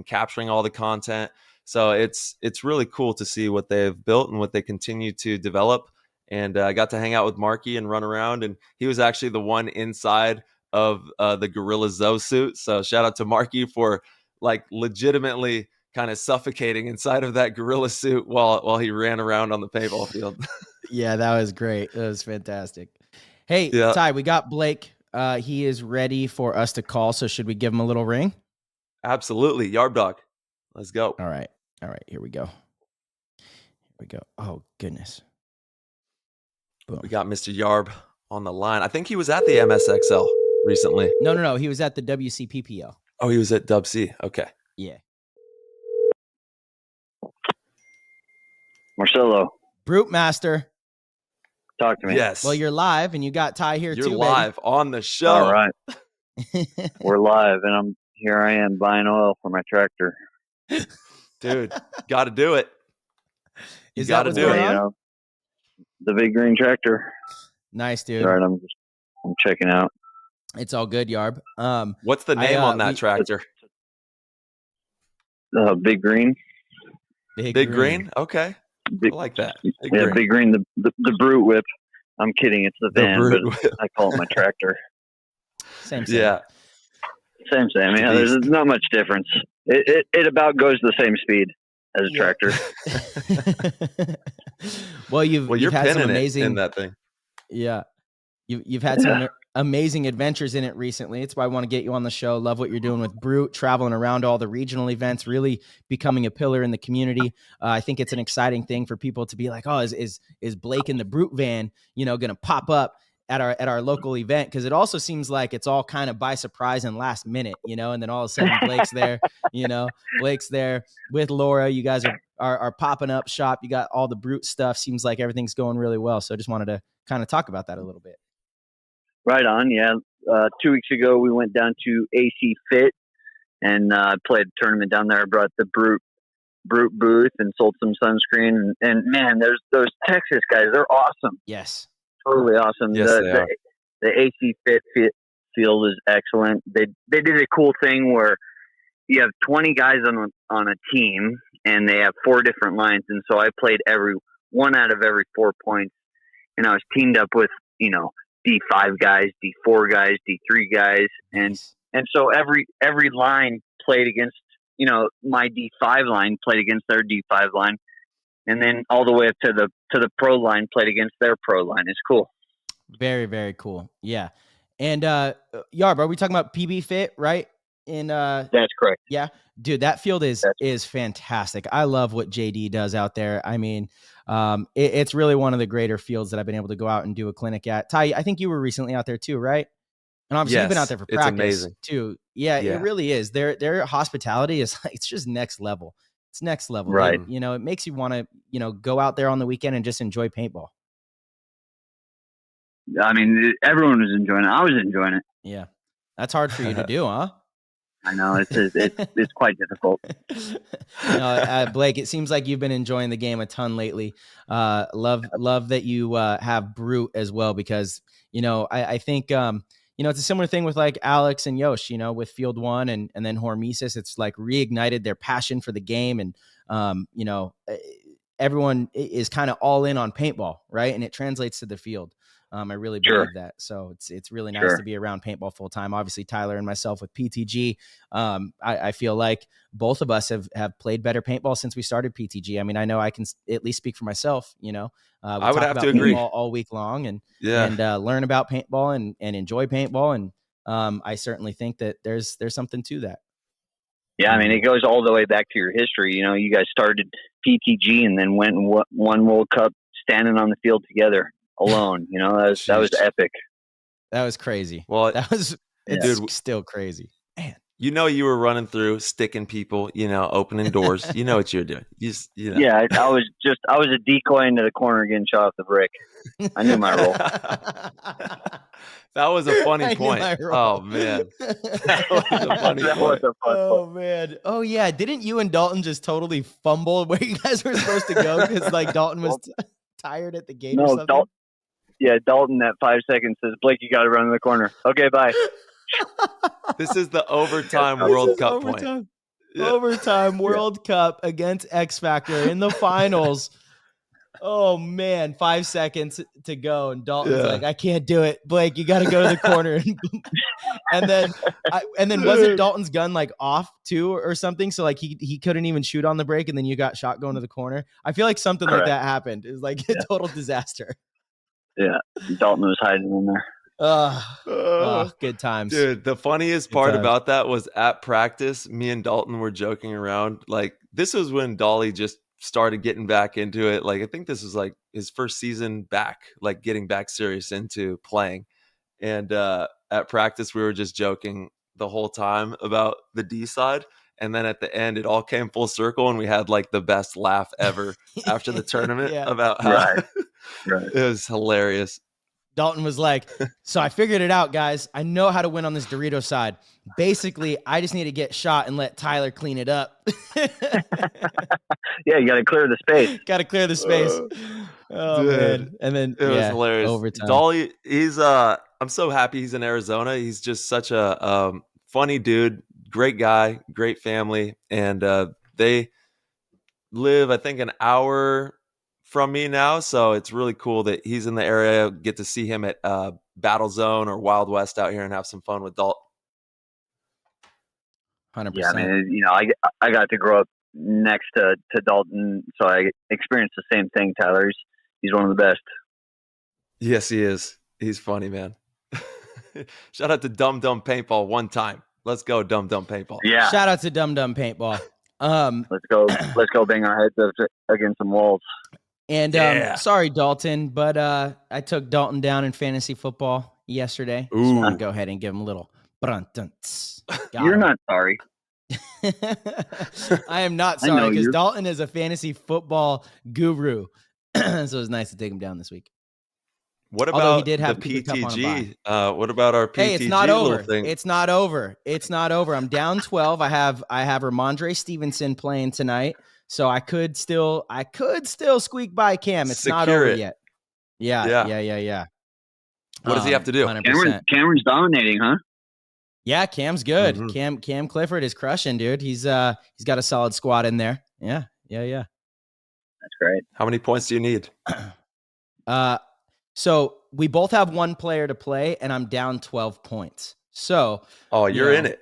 capturing all the content. So it's really cool to see what they've built and what they continue to develop. And I got to hang out with Marky and run around, and he was actually the one inside of the Gorilla Zoe suit. So shout out to Marky for like legitimately kind of suffocating inside of that gorilla suit while he ran around on the paintball field. Yeah, that was great. That was fantastic. Hey, Yeah. Ty, we got Blake. He is ready for us to call. So should we give him a little ring? Absolutely. Yarb dog. Let's go. All right. Here we go. Oh, goodness. Boom. We got Mr. Yarb on the line. I think he was at the MSXL recently. No. He was at the WCPPL. Oh, he was at Dub C. Okay. Yeah. Marcello, Brute Master. talk to me. Yes. Well, you're live and you got Ty here You're too, live on the show. All right. baby. We're live, and I am buying oil for my tractor. Dude, got to do it. You Is that got to what's do going it. on? The big green tractor. Nice, dude. All right, I'm checking out. It's all good, Yarb. What's the name on that tractor? Big green. Big Green? Okay. Big, I like that. Big green. The BRUT whip. I'm kidding. It's the van, BRUT but whip. I call it my tractor. Same. Yeah. Same. Yeah, there's not much difference. It about goes the same speed. as a tractor. Well, you've had some amazing in that thing. Yeah. You've had some amazing adventures in it recently. It's why I want to get you on the show. Love what you're doing with BRUT, traveling around all the regional events, really becoming a pillar in the community. I think it's an exciting thing for people to be like, oh, is Blake in the BRUT van, going to pop up at our local event? Because it also seems like it's all kind of by surprise and last minute, and then all of a sudden Blake's there, Blake's there with Laura. You guys are popping up shop. You got all the BRUT stuff. Seems like everything's going really well. So I just wanted to kind of talk about that a little bit. Right on, yeah. 2 weeks ago, we went down to AC Fit and played a tournament down there. I brought the BRUT booth and sold some sunscreen. And man, there's those Texas guys. They're awesome. Yes. Totally awesome. Yes, they are. The AC Fit field is excellent. They did a cool thing where you have 20 guys on a team, and they have 4 different lines. And so I played one out of every 4 points. And I was teamed up with, D5 guys, D4 guys, D3 guys. And so every line played against, my D5 line played against their D5 line. And then all the way up to the pro line played against their pro line. It's cool. Very, very cool. Yeah. And Yarber, are we talking about PB Fit, right? That's correct. Yeah. Dude, that field is fantastic. I love what JD does out there. I mean, it's really one of the greater fields that I've been able to go out and do a clinic at. Ty, I think you were recently out there too, right? And obviously you've been out there for practice too. Yeah, it really is. Their hospitality is it's just next level. It's next level. Right. It makes you want to, go out there on the weekend and just enjoy paintball. I mean, everyone was enjoying it. I was enjoying it. Yeah. That's hard for you to do, huh? I know it's quite difficult. Blake, it seems like you've been enjoying the game a ton lately. Love that you have BRUT as well, because I think it's a similar thing with like Alex and Yosh, with Field 1 and then Hormesis. It's like reignited their passion for the game, and everyone is kind of all in on paintball, right? And it translates to the field. I really believe that. So it's really nice to be around paintball full time. Obviously, Tyler and myself with PTG. I feel like both of us have played better paintball since we started PTG. I mean, I know I can at least speak for myself. I would have to agree all week long and learn about paintball and enjoy paintball. And I certainly think that there's something to that. Yeah, I mean, it goes all the way back to your history. You guys started PTG and then went and won World Cup standing on the field together. Alone, that was epic. That was crazy. Well, it's still crazy, man. You were running through, sticking people, opening doors. You know what you're doing. Yeah, I was a decoy into the corner getting shot off the brick. I knew my role. That was a funny point. Oh man, that was a funny point. Oh man. Oh yeah. Didn't you and Dalton just totally fumble where you guys were supposed to go because like Dalton was tired at the gate or something? Dalton at 5 seconds says, Blake, you got to run in the corner. Okay, bye. This is the overtime World Cup point. Overtime World Cup against X Factor in the finals. Oh, man. 5 seconds to go. And Dalton's like, I can't do it. Blake, you got to go to the corner. and then wasn't Dalton's gun like off too or something? So like he couldn't even shoot on the break. And then you got shot going to the corner. I feel like something like that happened. It was like a total disaster. Yeah, Dalton was hiding in there. Good times. Dude, the funniest part about that was at practice, me and Dalton were joking around. Like, this was when Dolly just started getting back into it. Like, I think this was like his first season back, like getting back serious into playing. And at practice, we were just joking the whole time about the D side. And then at the end, it all came full circle, and we had like the best laugh ever after the tournament about how it was hilarious. Dalton was like, so I figured it out, guys. I know how to win on this Dorito side. Basically, I just need to get shot and let Tyler clean it up. Yeah, you got to clear the space. Got to clear the space. Oh, dude, man. And then it was hilarious. Overtime. Dolly, I'm so happy he's in Arizona. He's just such a funny dude. Great guy, great family, and they live, I think, an hour from me now, so it's really cool that he's in the area. Get to see him at Battle Zone or Wild West out here and have some fun with Dalton. 100%. Yeah, I mean, I got to grow up next to Dalton, so I experienced the same thing. Tyler, he's one of the best. Yes, he is. He's funny, man. Shout out to Dum Dum Paintball one time. Let's go, Dum Dum Paintball. Yeah. Shout out to Dum Dum Paintball. Let's go bang our heads up against some walls. And sorry, Dalton, but I took Dalton down in fantasy football yesterday. So I'm gonna go ahead and give him a little brunt-dunts. You're not sorry. I am not sorry because Dalton is a fantasy football guru. So it was nice to take him down this week. What about he did have the PTG? What about our PTG? Hey, it's not over. Thing? It's not over. It's not over. I'm down 12. I have Ramondre Stevenson playing tonight, so I could still squeak by Cam. It's not over yet. Yeah. What does he have to do? Cameron's dominating, huh? Yeah, Cam's good. Mm-hmm. Cam Clifford is crushing, dude. He's got a solid squad in there. Yeah. That's great. How many points do you need? So we both have one player to play, and I'm down 12 points. So, you're in it.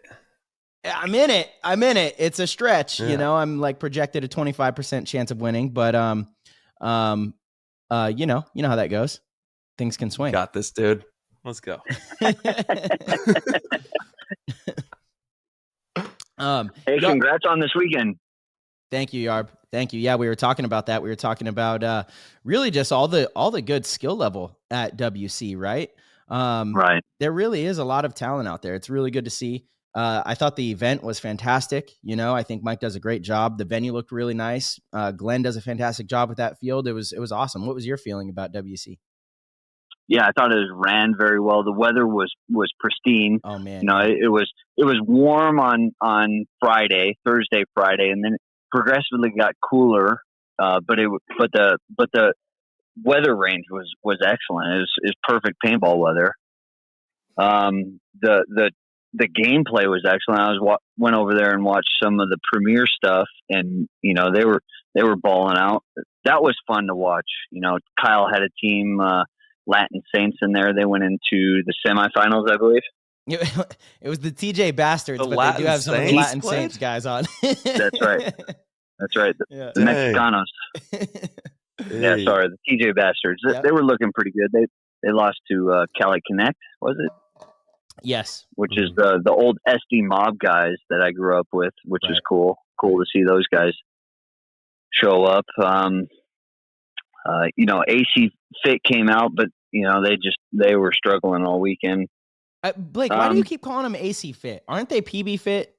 I'm in it. It's a stretch. Yeah. I'm like projected a 25% chance of winning, but you know how that goes. Things can swing. Got this, dude. Let's go. Hey, congrats on this weekend. Thank you, Yarb. Thank you. Yeah, we were talking about that. We were talking about really just all the good skill level at WC, right? Right. There really is a lot of talent out there. It's really good to see. I thought the event was fantastic. I think Mike does a great job. The venue looked really nice. Glenn does a fantastic job with that field. It was awesome. What was your feeling about WC? Yeah, I thought it ran very well. The weather was pristine. Oh man. It was warm on Thursday, Friday, and then it progressively got cooler. But the weather range was excellent. It was perfect paintball weather. The gameplay was excellent. I went over there and watched some of the premiere stuff, and they were balling out. That was fun to watch. Kyle had a team, Latin Saints, in there. They went into the semifinals, I believe. It was the TJ Bastards, but Latin they do have some of the Latin Saints guys on. That's right. The Mexicanos. Yeah, sorry, the TJ Bastards. Yep. They were looking pretty good. They lost to Cali Connect, was it? Yes. Which is the old SD Mob guys that I grew up with, which is cool. Cool to see those guys show up. AC Fit came out, but they were struggling all weekend. Blake, why do you keep calling them AC Fit? Aren't they PB Fit?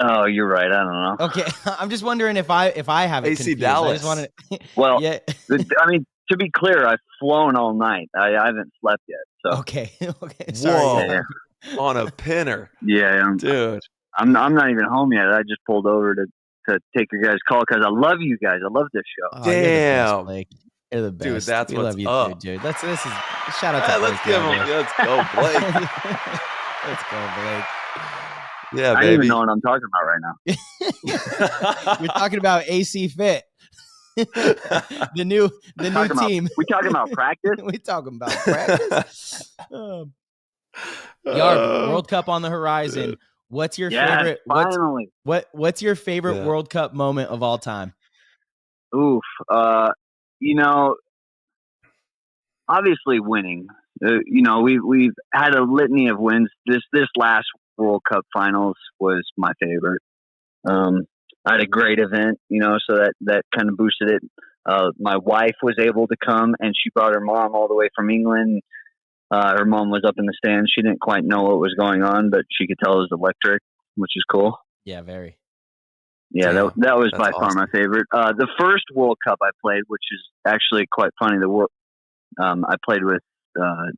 Oh, you're right. I don't know. Okay, I'm just wondering if I have it AC confused. Dallas. I just wanted. Well, yeah. I mean, to be clear, I've flown all night. I haven't slept yet. So okay. Sorry. Whoa. Yeah. On a pinner. Yeah, dude. I'm not even home yet. I just pulled over to take your guys' call because I love you guys. I love this show. Oh, Damn, Blake. You're the best. Dude, that's we what's love you up. Too, dude. This is shout out to Blake. Let's go, Blake. Let's go, Blake. Yeah, I baby. don't even know what I'm talking about right now. You're talking about AC Fit. the new team. We talking about practice? We talking about practice. Yarb, World Cup on the horizon. What's your favorite? Finally. What's your favorite World Cup moment of all time? Oof. Obviously winning. We've had a litany of wins. This last World Cup finals was my favorite. I had a great event, so that kind of boosted it. My wife was able to come, and she brought her mom all the way from England. Her mom was up in the stands. She didn't quite know what was going on, but she could tell it was electric, which is cool. Yeah, very. Yeah, that was by far my favorite. The first World Cup I played, which is actually quite funny, I played with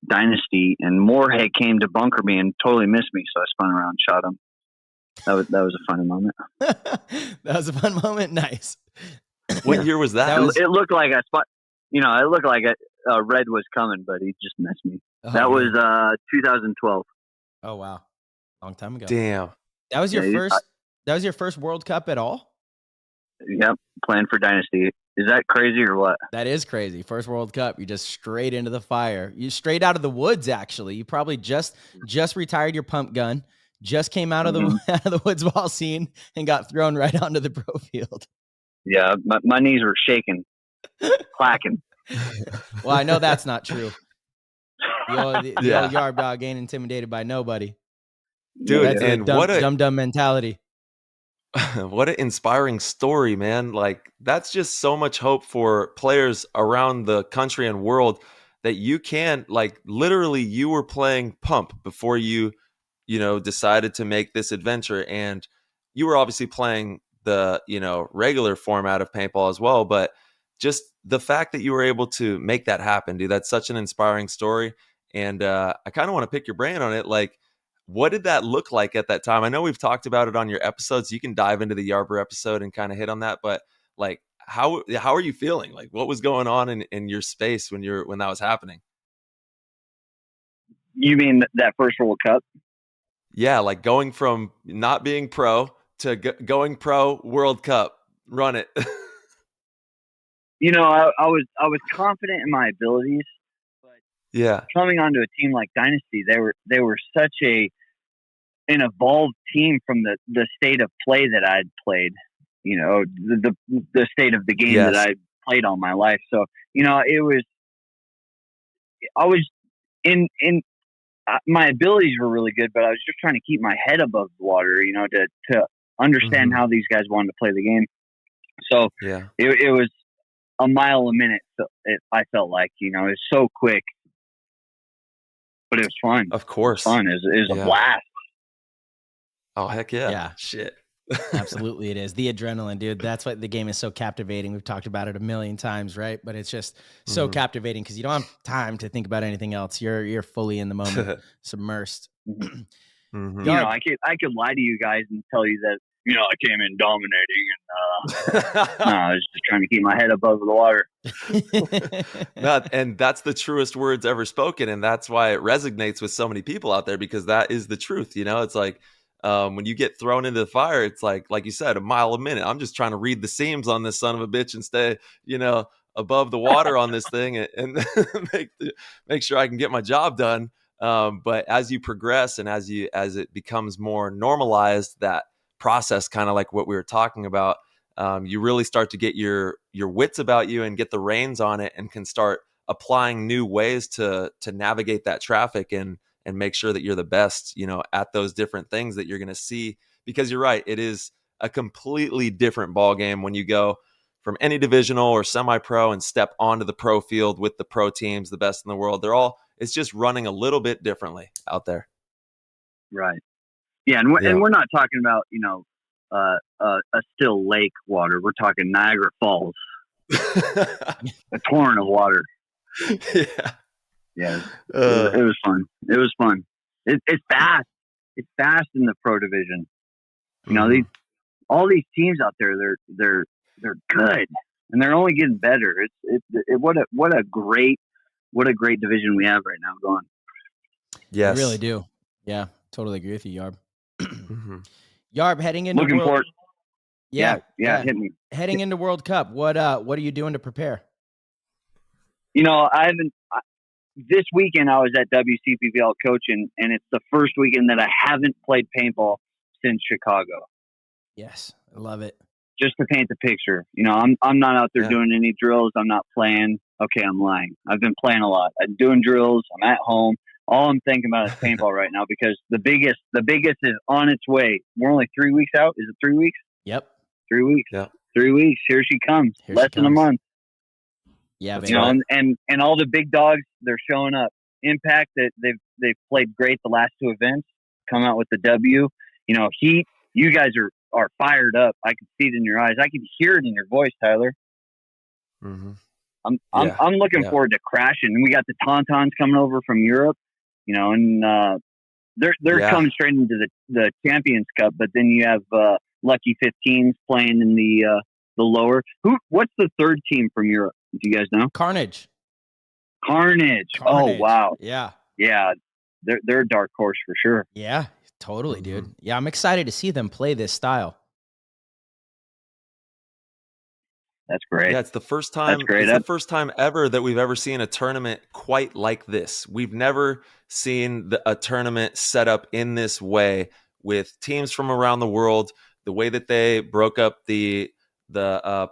Dynasty, and Moorhead came to bunker me and totally missed me, so I spun around and shot him. That was a funny moment. That was a fun moment. Nice. What year was that? It looked like I spot. It looked like Red was coming, but he just missed me. That was 2012. Oh wow, long time ago. Damn. That was your first. That was your first World Cup at all? Yep, playing for Dynasty. Is that crazy or what? That is crazy. First World Cup, you're just straight into the fire. You straight out of the woods. Actually, you probably just retired your pump gun. just came out of the out of the woods ball scene and got thrown right onto the pro field. Yeah, my knees were shaking, clacking. Well, I know that's not true. The old Yarb dog ain't intimidated by nobody. Dude, that's and dumb mentality. What an inspiring story, man. Like, that's just so much hope for players around the country and world that you can, like, literally you were playing pump before you decided to make this adventure, and you were obviously playing the, regular format of paintball as well, but just the fact that you were able to make that happen, dude, that's such an inspiring story. And I kind of want to pick your brain on it. Like, what did that look like at that time? I know we've talked about it on your episodes. You can dive into the Yarber episode and kind of hit on that, but like, how are you feeling? Like, what was going on in your space when that was happening? You mean that first World Cup? Yeah, like going from not being pro to going pro World Cup. Run it. I was confident in my abilities, but yeah, coming onto a team like Dynasty, they were such an evolved team from the state of play that I'd played. The state of the game that I played all my life. So I was in my abilities were really good, but I was just trying to keep my head above the water, to understand how these guys wanted to play the game. So it was a mile a minute. So I felt like, it was so quick, but it was fun. Of course. It was a blast. Oh, heck yeah. Yeah. Shit. Absolutely, it is. The adrenaline, dude. That's why the game is so captivating. We've talked about it a million times, right? But it's just so captivating because you don't have time to think about anything else. You're fully in the moment, submersed. I could lie to you guys and tell you that I came in dominating, and I was just trying to keep my head above the water. And that's the truest words ever spoken, and that's why it resonates with so many people out there, because that is the truth. It's like, when you get thrown into the fire, it's like you said, a mile a minute. I'm just trying to read the seams on this son of a bitch and stay, above the water on this thing and make sure I can get my job done. But as you progress and as it becomes more normalized, that process, kind of like what we were talking about, you really start to get your wits about you and get the reins on it and can start applying new ways to navigate that traffic and make sure that you're the best, at those different things that you're going to see. Because you're right, it is a completely different ball game when you go from any divisional or semi-pro and step onto the pro field with the pro teams, the best in the world. It's just running a little bit differently out there. Right. Yeah. And we're not talking about, a still lake water. We're talking Niagara Falls, a torrent of water. Yeah. Yeah, it was fun. It was fun. It's fast. It's fast in the pro division. All these teams out there, they're good, and they're only getting better. What a great division we have right now going. Yes, I really do. Yeah, totally agree with you, Yarb. Yarb, heading into looking forward. Yeah, hit me. Heading into World Cup, what are you doing to prepare? This weekend I was at WCPPL coaching, and it's the first weekend that I haven't played paintball since Chicago. Yes, I love it. Just to paint the picture, I'm not out there doing any drills. I'm not playing. Okay, I'm lying. I've been playing a lot. I'm doing drills. I'm at home. All I'm thinking about is paintball right now, because the biggest is on its way. We're only 3 weeks out. Is it 3 weeks? Yep. 3 weeks. Yeah. 3 weeks. Here she comes. Less than a month. Yeah, and all the big dogs, they're showing up. Impact, that they've played great the last two events, come out with the W. Heat, you guys are fired up. I can see it in your eyes. I can hear it in your voice, Tyler. I'm looking forward to crashing. And we got the Tauntauns coming over from Europe, and they're coming straight into the Champions Cup. But then you have Lucky 15s playing in the lower. What's the third team from Europe? Do you guys know? Carnage. Oh, wow. Yeah. Yeah. They're a dark horse for sure. Yeah, totally, dude. Yeah, I'm excited to see them play this style. That's great. Yeah, it's the first time. It's the first time ever that we've ever seen a tournament quite like this. We've never seen a tournament set up in this way, with teams from around the world. The way that they broke up the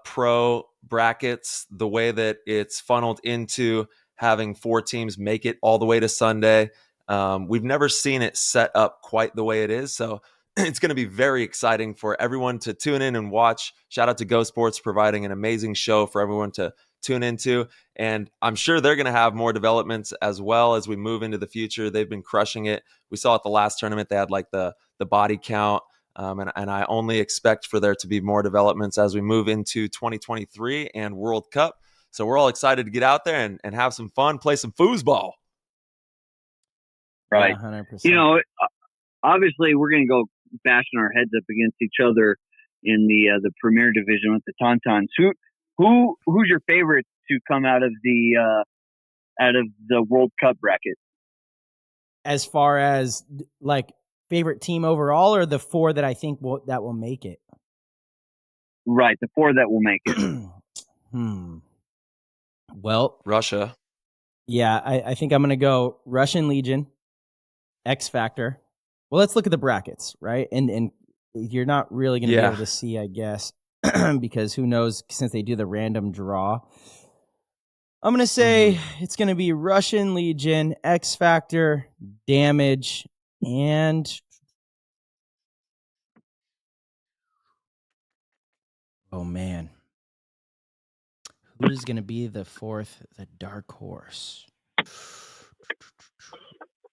pro brackets, the way that it's funneled into having 4 teams make it all the way to Sunday. We've never seen it set up quite the way it is. So it's going to be very exciting for everyone to tune in and watch. Shout out to Go Sports providing an amazing show for everyone to tune into. And I'm sure they're going to have more developments as well as we move into the future. They've been crushing it. We saw at the last tournament, they had like the body count. And I only expect for there to be more developments as we move into 2023 and World Cup. So we're all excited to get out there and have some fun, play some foosball. Right. Yeah, 100%. You know, obviously we're going to go bashing our heads up against each other in the Premier Division with the Tauntauns. Who's your favorite to come out of the World Cup bracket? As far as like favorite team overall, or the 4 that I think that will make it? Right, the 4 that will make it. Well, Russia. Yeah, I think I'm going to go Russian Legion, X Factor. Well, let's look at the brackets, right? And you're not really going to be able to see, I guess, because who knows, since they do the random draw. I'm going to say it's going to be Russian Legion, X Factor, Damage, and oh man, who is going to be the 4th, the dark horse?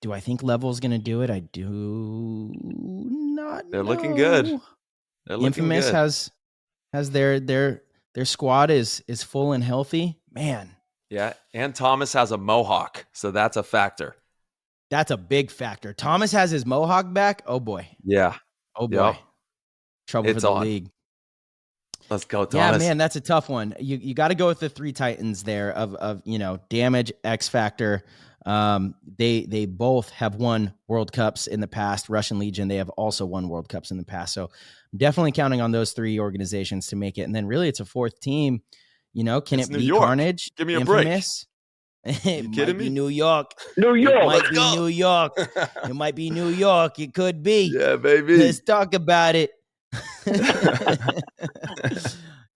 Do I think Level's going to do it? I do not. They're looking good. They're looking Infamous good. has their squad is full and healthy. Man. Yeah, and Thomas has a mohawk, so that's a factor. That's a big factor. Thomas has his mohawk back. Oh boy. Yeah. Oh boy. Yep. Trouble for the league. Let's go, Thomas. Yeah, man, that's a tough one. You got to go with the 3 Titans there of Damage, X Factor. They both have won World Cups in the past. Russian Legion, they have also won World Cups in the past. So I'm definitely counting on those 3 organizations to make it. And then really it's a 4th team. Can it be Carnage? Give me a Infamous? break. It might be New York. New York. It might be New York. It might be New York. It could be. Yeah, baby. Let's talk about it.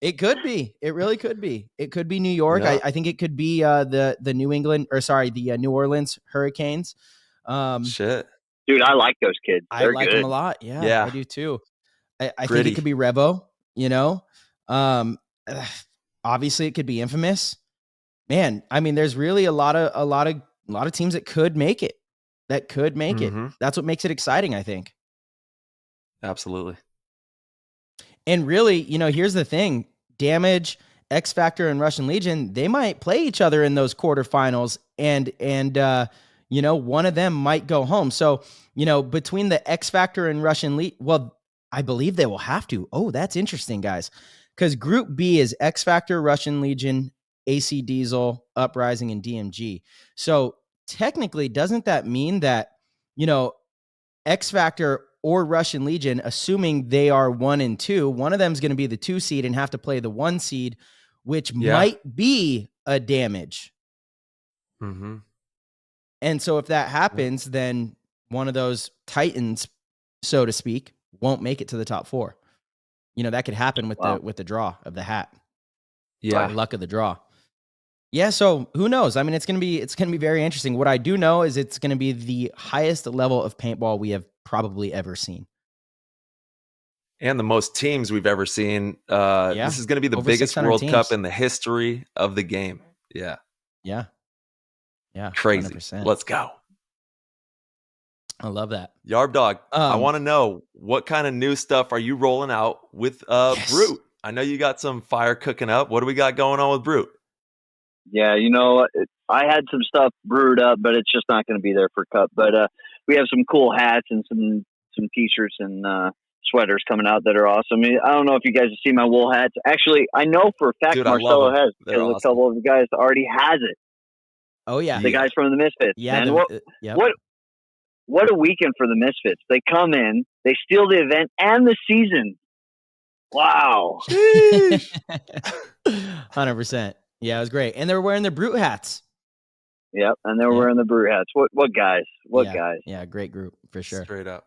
It could be. It really could be. It could be New York. Yeah. I think it could be the the New Orleans Hurricanes. Shit. Dude, I like those kids. They're good. Them a lot. Yeah, I do too. I think it could be Revo, obviously it could be Infamous. Man, I mean, there's really a lot of teams that could make it. It. That's what makes it exciting, I think. Absolutely. And really, here's the thing. Damage, X Factor, and Russian Legion, they might play each other in those quarterfinals, and one of them might go home. So, between the X Factor and Russian Legion, well, I believe they will have to. Oh, that's interesting, guys. Because Group B is X Factor, Russian Legion, AC Diesel, Uprising, and DMG. So technically, doesn't that mean that, X Factor or Russian Legion, assuming they are 1 and 2, one of them is going to be the 2 seed and have to play the 1 seed, which might be a Damage. Mm-hmm. And so if that happens, then one of those Titans, so to speak, won't make it to the top 4. That could happen with the draw of the hat. Yeah. Luck of the draw. Yeah, so who knows? I mean, it's gonna be very interesting. What I do know is it's gonna be the highest level of paintball we have probably ever seen. And the most teams we've ever seen. This is gonna be the biggest World teams. Cup in the history of the game. Yeah. Yeah. Crazy. 100%. Let's go. I love that. Yarb Dog, I want to know, what kind of new stuff are you rolling out with BRUT? I know you got some fire cooking up. What do we got going on with BRUT? Yeah, I had some stuff brewed up, but it's just not going to be there for Cup. But we have some cool hats and some T-shirts and sweaters coming out that are awesome. I don't know if you guys have seen my wool hats. Actually, I know for a fact Marcello has, because awesome. A couple of the guys already has it. Oh, yeah. The guys from the Misfits. Yeah. And what a weekend for the Misfits. They come in, they steal the event and the season. Wow. 100%. Yeah, it was great. And they were wearing their BRUT hats. Yep, and they were wearing the BRUT hats. What guys? What guys? Yeah, great group for sure. Straight up.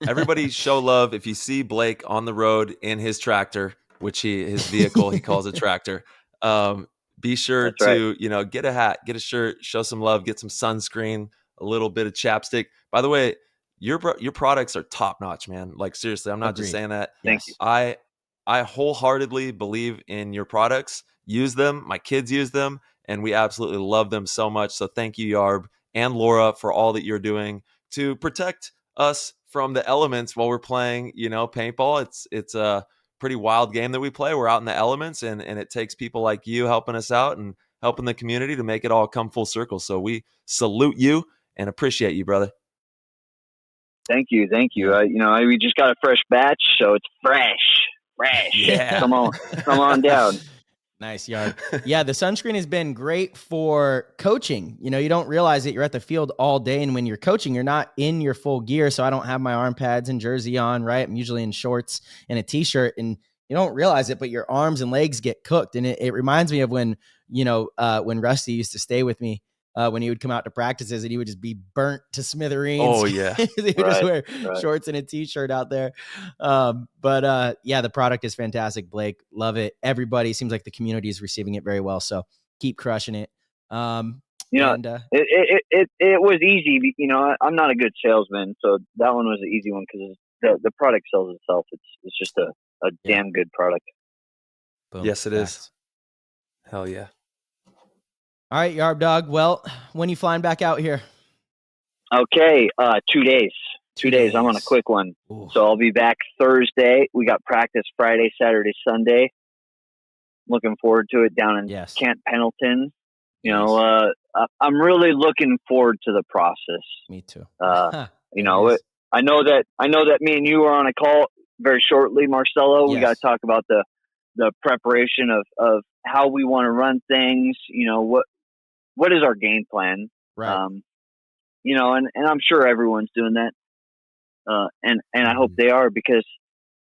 Everybody show love. If you see Blake on the road in his tractor, which his vehicle, he calls a tractor, be sure That's right. to, get a hat, get a shirt, show some love, get some sunscreen, a little bit of chapstick. By the way, your products are top notch, man. Like, seriously, I'm not just Agreed. saying that. Thank Yes. I wholeheartedly believe in your products. Use them. My kids use them, and we absolutely love them so much. So thank you, Yarb and Laura, for all that you're doing to protect us from the elements while we're playing, paintball. It's a pretty wild game that we play. We're out in the elements, and it takes people like you helping us out and helping the community to make it all come full circle. So we salute you and appreciate you, brother. Thank you. Yeah. We just got a fresh batch, so it's fresh. Yeah. Come on down. Nice, Yard. Yeah, the sunscreen has been great for coaching. You don't realize it. You're at the field all day, and when you're coaching, you're not in your full gear. So I don't have my arm pads and jersey on, right? I'm usually in shorts and a t-shirt, and you don't realize it, but your arms and legs get cooked. And it reminds me of when Rusty used to stay with me when he would come out to practices, and he would just be burnt to smithereens. Oh, yeah. He would just wear shorts and a t-shirt out there. But the product is fantastic, Blake. Love it. Everybody seems like the community is receiving it very well. So keep crushing it. It was easy. I'm not a good salesman, so that one was an easy one because the product sells itself. It's just a damn good product. Boom. Yes, it is. Hell yeah. All right, Yarb Dog. Well, when you flying back out here? Okay, 2 days. 2 days. I'm on a quick one. Ooh. So I'll be back Thursday. We got practice Friday, Saturday, Sunday. Looking forward to it down in Camp Pendleton. I'm really looking forward to the process. Me too. I know that me and you are on a call very shortly, Marcello. We got to talk about the preparation of how we want to run things. What is our game plan? Right. And I'm sure everyone's doing that. And I hope they are, because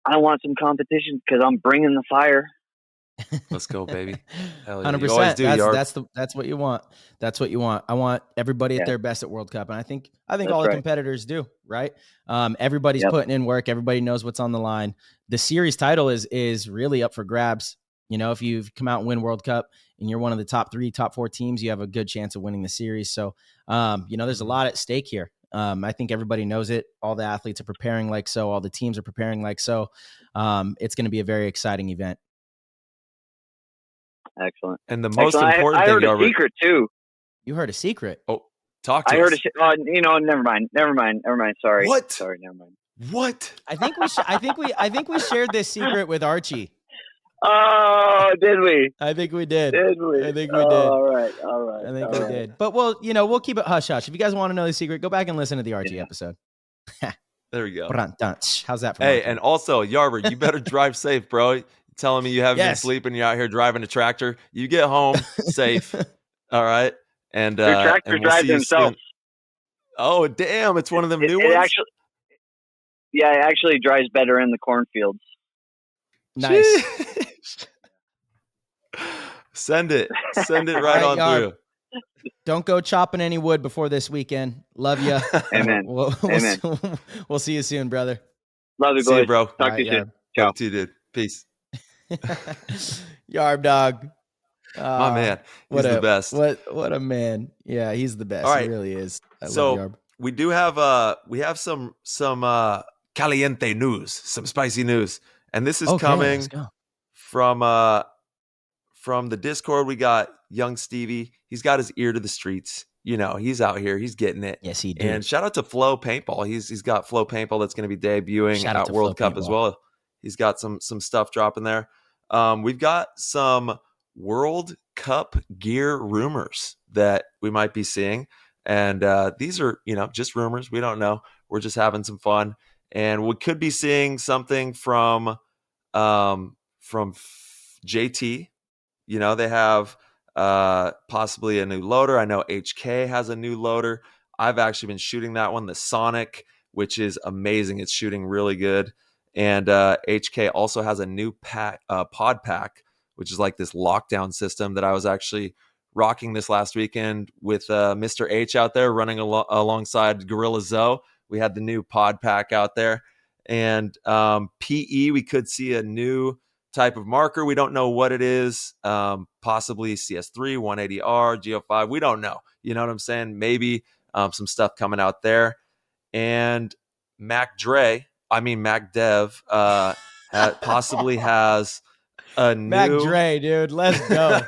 I want some competition, because I'm bringing the fire. Let's go, baby. Hell yeah. 100%. You always do, That's what you want. That's what you want. I want everybody at their best at World Cup. And I think all the competitors do, right? Everybody's putting in work. Everybody knows what's on the line. The series title is really up for grabs. If you've come out and win World Cup and you're one of the top 3, top 4 teams, you have a good chance of winning the series. So, there's a lot at stake here. I think everybody knows it. All the athletes are preparing like so. All the teams are preparing like so. It's going to be a very exciting event. Excellent. And the most important I thing, heard a secret too. You heard a secret? Oh, talk to us. I heard never mind. Sorry. What? Sorry, never mind. What? I think we shared this secret with Archie. Oh, did we? I think we did. Did we? I think we did. All right. I think we did. But we'll keep it hush hush. If you guys want to know the secret, go back and listen to the Archie episode. There we go. How's that for Hey, and also, Yarber, you better drive safe, bro. You're telling me you haven't been sleeping, you're out here driving a tractor. You get home safe. All right. And your tractor drives himself. Oh, damn. It's one of them new ones? It actually drives better in the cornfields. Nice. Send it right on through. Don't go chopping any wood before this weekend. Love you. Amen. Amen. We'll see you soon, brother. Love you, boys. See you, bro. Talk to you soon. Ciao. Talk to you, dude. Peace. Yarb Dog. My man. He's the best. What a man. Yeah, he's the best. All right. He really is. I love Yarb. We do have some caliente news, some spicy news. And this is coming from the Discord. We got young Stevie. He's got his ear to the streets. He's out here. He's getting it. Yes, he did. And shout out to Flow Paintball. He's got Flow Paintball that's going to be debuting at World Cup as well. He's got some stuff dropping there. We've got some World Cup gear rumors that we might be seeing. And these are, just rumors. We don't know. We're just having some fun. And we could be seeing something from JT. They have possibly a new loader. I know HK has a new loader. I've actually been shooting that one, the Sonic, which is amazing. It's shooting really good. And HK also has a new pod pack, which is like this lockdown system that I was actually rocking this last weekend with Mr. H out there running alongside Gorilla Zoe. We had the new pod pack out there. And PE, we could see a new type of marker. We don't know what it is. Possibly CS3, 180R, GO5. We don't know. You know what I'm saying? Maybe some stuff coming out there. And Mac Dev possibly has a Mac new Dre, dude. Let's go.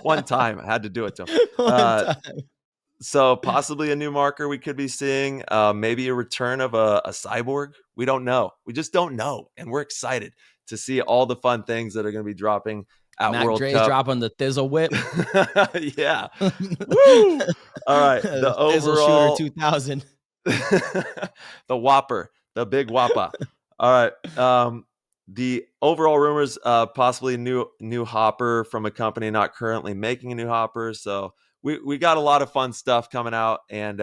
one time I had to do it to him. One time. So possibly a new marker we could be seeing, maybe a return of a cyborg. We don't know. We just don't know. And we're excited to see all the fun things that are going to be dropping at Mac World Dre's Cup. dropping the Thizzle whip. Yeah. Woo! All right. The Thizzle overall Shooter 2000. the Whopper, the big Whopper. All right. The overall rumors, possibly a new hopper from a company not currently making a new hopper. So we got a lot of fun stuff coming out. And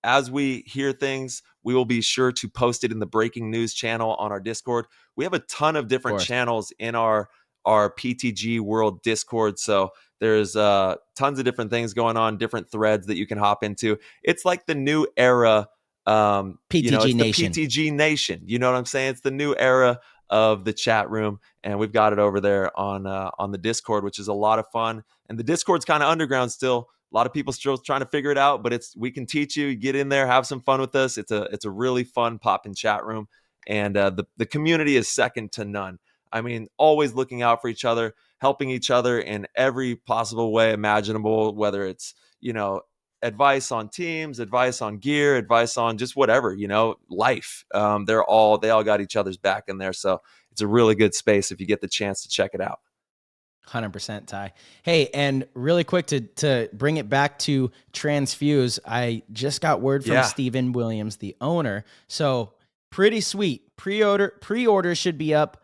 as we hear things, we will be sure to post it in the breaking news channel on our Discord. We have a ton of different channels in our PTG World Discord. So there's tons of different things going on, different threads that you can hop into. It's like the new era. PTG Nation. The PTG Nation. You know what I'm saying? It's the new era of the chat room, and we've got it over there on the Discord, which is a lot of fun. And the Discord's kind of underground still. A lot of people still trying to figure it out, but we can teach you. Get in there, have some fun with us. It's a really fun poppin' chat room, and the community is second to none. I mean, always looking out for each other, helping each other in every possible way imaginable, whether it's, advice on teams, advice on gear, advice on just whatever, life. They all got each other's back in there. So it's a really good space if you get the chance to check it out. 100%, Ty. Hey, and really quick to bring it back to Transfuse, I just got word from Steven Williams, the owner. So pretty sweet. Pre-order should be up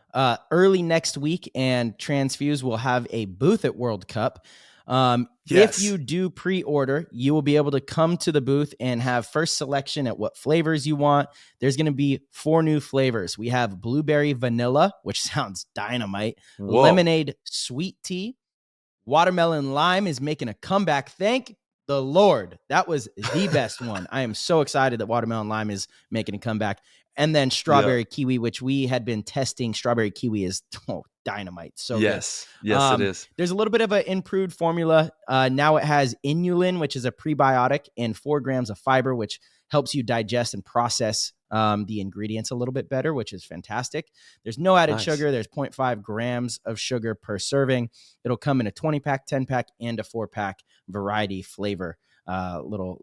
early next week, and Transfuse will have a booth at World Cup. If you do pre-order, you will be able to come to the booth and have first selection at what flavors you want. There's going to be 4 new flavors. We have blueberry vanilla, which sounds dynamite. Whoa. Lemonade sweet tea. Watermelon lime is making a comeback. Thank the Lord. That was the best one. I am so excited that watermelon lime is making a comeback. And then strawberry kiwi, which we had been testing. Strawberry kiwi is dynamite. So yes, it is. There's a little bit of an improved formula. Now it has inulin, which is a prebiotic, and 4 grams of fiber, which helps you digest and process the ingredients a little bit better, which is fantastic. There's no added sugar. There's 0.5 grams of sugar per serving. It'll come in a 20-pack, 10-pack, and a 4-pack variety flavor, little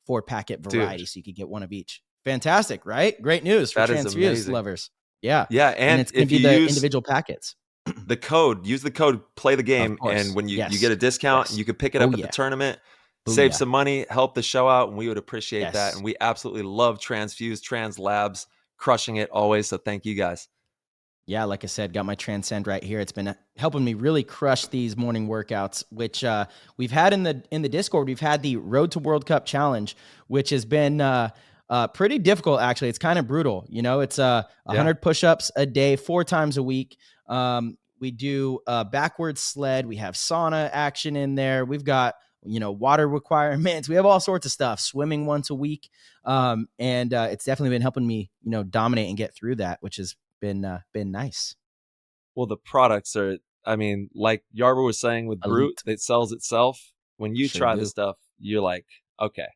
4-packet variety. Dude. So you could get one of each. Fantastic, right? Great news for Transfuse lovers. Yeah. Yeah. And it's going to be the individual packets. Use the code, play the game. And when you get a discount, you can pick it up at the tournament, save some money, help the show out. And we would appreciate that. And we absolutely love Transfuse, Trans Labs, crushing it always. So thank you guys. Yeah, like I said, got my Transcend right here. It's been helping me really crush these morning workouts, which we've had in the Discord. We've had the Road to World Cup Challenge, which has been pretty difficult, actually. It's kind of brutal. It's 100 push-ups a day, 4 times a week. We do backwards sled. We have sauna action in there. We've got, water requirements. We have all sorts of stuff, swimming once a week. And it's definitely been helping me, dominate and get through that, which has been nice. Well, the products are, like Yarber was saying with BRUT, it sells itself. When you try the stuff, you're like, okay,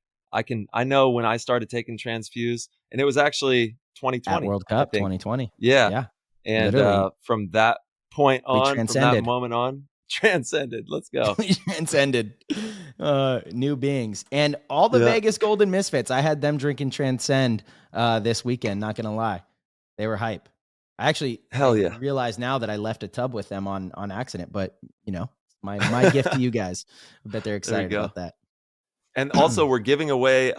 I know when I started taking Transfuse, and it was actually 2020. At World Cup 2020. Yeah. And from that point on, from that moment on, transcended. Let's go. Transcended. New beings. And all the Vegas Golden Misfits, I had them drinking Transcend this weekend, not going to lie. They were hype. I actually realize now that I left a tub with them on accident, but, my gift to you guys. I bet they're excited about that. And also, we're giving away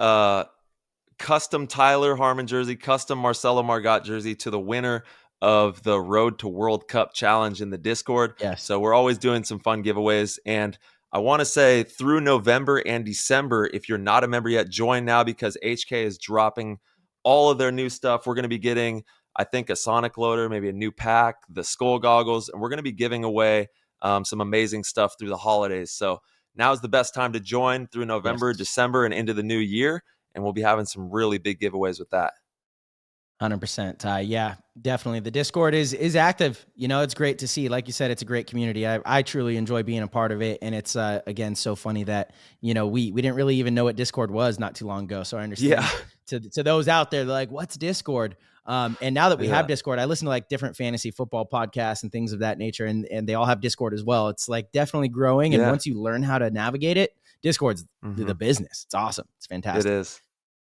custom Tyler Harmon jersey, custom Marcello Margot jersey to the winner of the Road to World Cup Challenge in the Discord. Yes. So we're always doing some fun giveaways. And I want to say through November and December, if you're not a member yet, join now, because HK is dropping all of their new stuff. We're going to be getting, I think, a Sonic loader, maybe a new pack, the skull goggles, and we're going to be giving away some amazing stuff through the holidays. So now is the best time to join through November, December, and into the new year. and we'll be having some really big giveaways with that. 100%, Ty. Yeah, definitely. The Discord is active. It's great to see. Like you said, it's a great community. I truly enjoy being a part of it. And it's, again, so funny that, we didn't really even know what Discord was not too long ago. So I understand to those out there, they're like, what's Discord? And now that we have Discord, I listen to like different fantasy football podcasts and things of that nature. And they all have Discord as well. It's like definitely growing. And once you learn how to navigate it, Discord's the business. It's awesome. It's fantastic. It is.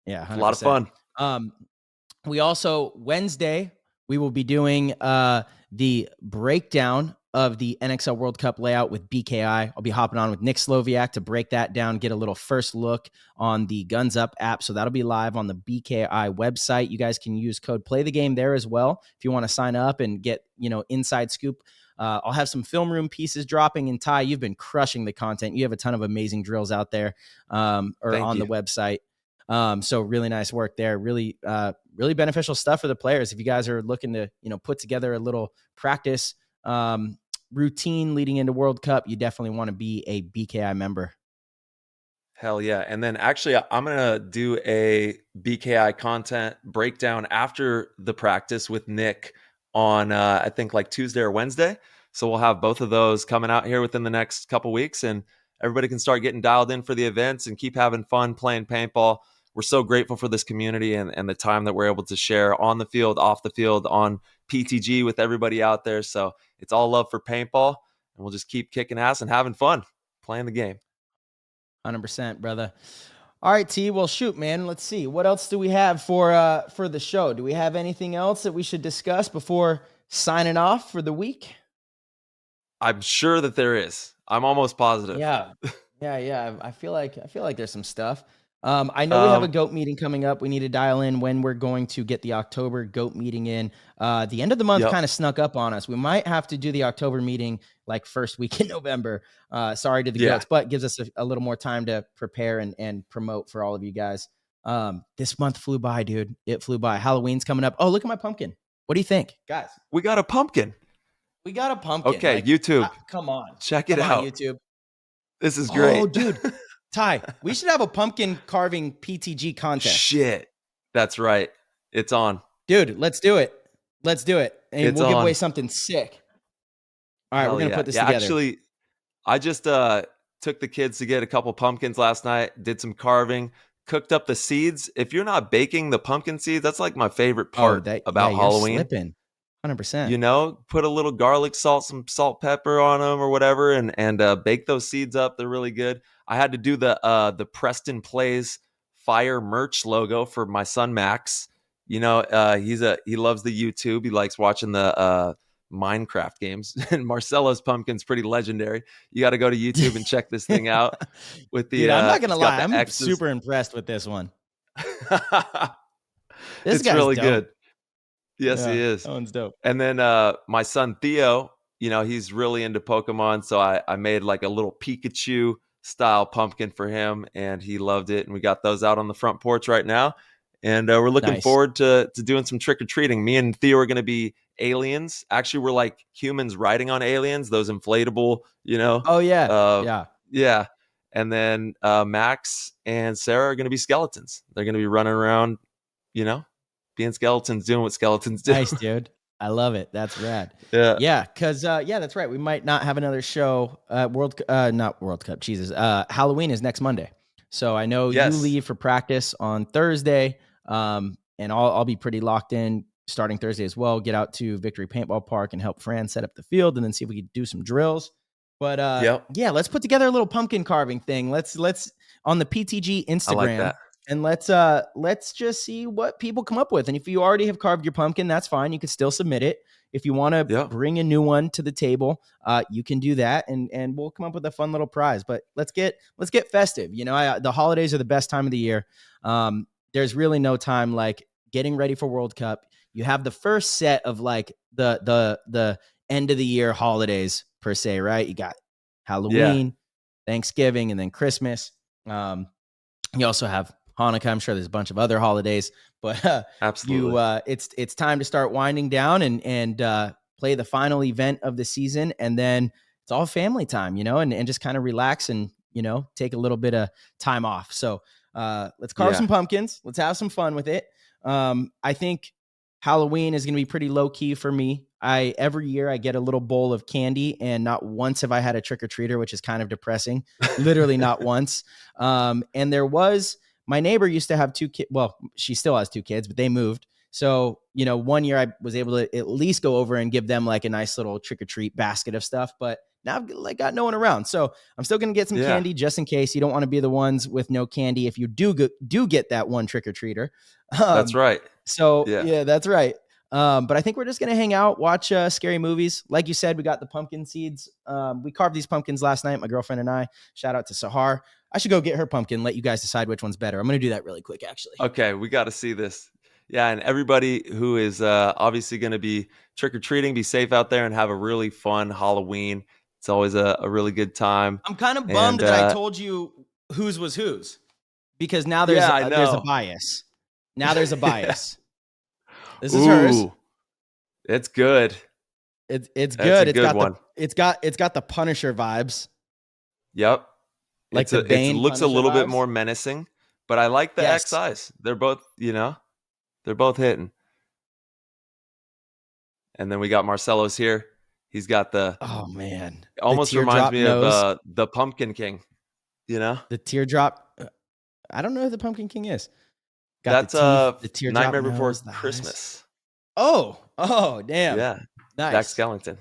Yeah. 100%. A lot of fun. We also, Wednesday, we will be doing the breakdown of the NXL World Cup layout with BKI. I'll be hopping on with Nick Sloviak to break that down, get a little first look on the Guns Up app. So that'll be live on the BKI website. You guys can use code PLAYTHEGAME there as well if you want to sign up and get, inside scoop. I'll have some film room pieces dropping. And Ty, you've been crushing the content. You have a ton of amazing drills out there on the website. So really nice work there. Really beneficial stuff for the players. If you guys are looking to, put together a little practice routine leading into World Cup, you definitely want to be a BKI member. Hell yeah. And then actually I'm going to do a BKI content breakdown after the practice with Nick on, I think like Tuesday or Wednesday. So we'll have both of those coming out here within the next couple weeks, and everybody can start getting dialed in for the events and keep having fun playing paintball. We're so grateful for this community and the time that we're able to share on the field, off the field, on PTG with everybody out there. So it's all love for paintball, and we'll just keep kicking ass and having fun playing the game. 100%, brother. All right, T. Well, shoot, man. Let's see. What else do we have for the show? Do we have anything else that we should discuss before signing off for the week? I'm sure that there is. I'm almost positive. Yeah. I feel like there's some stuff. I know we have a GOAT meeting coming up. We need to dial in when we're going to get the October GOAT meeting in. The end of the month kind of snuck up on us. We might have to do the October meeting like first week in November. Sorry to the GOATs, but gives us a little more time to prepare and promote for all of you guys. This month flew by, dude. It flew by. Halloween's coming up. Oh, look at my pumpkin. What do you think, guys? We got a pumpkin. Okay, like, YouTube. Come on. Check it out. YouTube. This is great. Oh, dude. Ty, we should have a pumpkin carving PTG contest. Shit. That's right. It's on. Dude, let's do it. And we'll give away something sick. All right, we're going to put this together. Actually, I just took the kids to get a couple pumpkins last night, did some carving, cooked up the seeds. If you're not baking the pumpkin seeds, that's like my favorite part about Halloween. You're slipping. 100%. Put a little garlic salt, some salt, pepper on them or whatever, and bake those seeds up. They're really good. I had to do the Preston Plays Fire merch logo for my son Max. He loves the YouTube. He likes watching the Minecraft games, and Marcello's pumpkin's pretty legendary. You got to go to YouTube and check this thing out. With the, dude, I'm not gonna lie, I'm super impressed with this one. It's really dope. good. Yes, he is. That one's dope. And then my son Theo, he's really into Pokemon, so I made like a little Pikachu style pumpkin for him, and he loved it. And we got those out on the front porch right now, and we're looking forward to doing some trick or treating. Me and Theo are going to be aliens. Actually, we're like humans riding on aliens, those inflatable, Oh yeah, yeah. And then Max and Sarah are going to be skeletons. They're going to be running around, being skeletons, doing what skeletons do. Nice, dude. I love it. That's rad. Yeah. Because that's right. We might not have another show. Not World Cup. Jesus. Halloween is next Monday, so I know you leave for practice on Thursday. And I'll be pretty locked in starting Thursday as well. Get out to Victory Paintball Park and help Fran set up the field, and then see if we can do some drills. But let's put together a little pumpkin carving thing. Let's on the PTG Instagram. I like that. And let's just see what people come up with. And if you already have carved your pumpkin, that's fine. You can still submit it. If you want to bring a new one to the table, you can do that, and we'll come up with a fun little prize. But let's get festive. The holidays are the best time of the year. There's really no time like getting ready for World Cup. You have the first set of like the end of the year holidays per se, right? You got Halloween, Thanksgiving, and then Christmas. You also have Hanukkah. I'm sure there's a bunch of other holidays, but absolutely, it's time to start winding down and play the final event of the season, and then it's all family time, and just kind of relax and take a little bit of time off. So let's carve some pumpkins. Let's have some fun with it. I think Halloween is going to be pretty low key for me. Every year I get a little bowl of candy, and not once have I had a trick or treater, which is kind of depressing. Literally not once. And my neighbor used to have 2 kids. Well, she still has 2 kids, but they moved. So, one year I was able to at least go over and give them like a nice little trick or treat basket of stuff, but now I've got no one around. So I'm still going to get some candy just in case. You don't want to be the ones with no candy if you do get that one trick or treater. That's right. So yeah, that's right. But I think we're just going to hang out, watch scary movies. Like you said, we got the pumpkin seeds. We carved these pumpkins last night, my girlfriend and I. Shout out to Sahar. I should go get her pumpkin, let you guys decide which one's better. I'm going to do that really quick, actually. Okay, we got to see this. Yeah, and everybody who is obviously going to be trick-or-treating, be safe out there and have a really fun Halloween. It's always a really good time. I'm kind of bummed that I told you whose was whose, because now there's a bias. Now there's a bias. This is hers. It's good. It's good. It's got one. It's got the Punisher vibes. Yep. Like it looks a little bit more menacing, but I like the XIs. They're both, they're both hitting. And then we got Marcello's here. He's got oh man, almost reminds me of the Pumpkin King, the teardrop. I don't know who the Pumpkin King is. That's the teardrop Nightmare Before nose, Christmas. Oh, damn. Yeah, nice. Jack Skellington.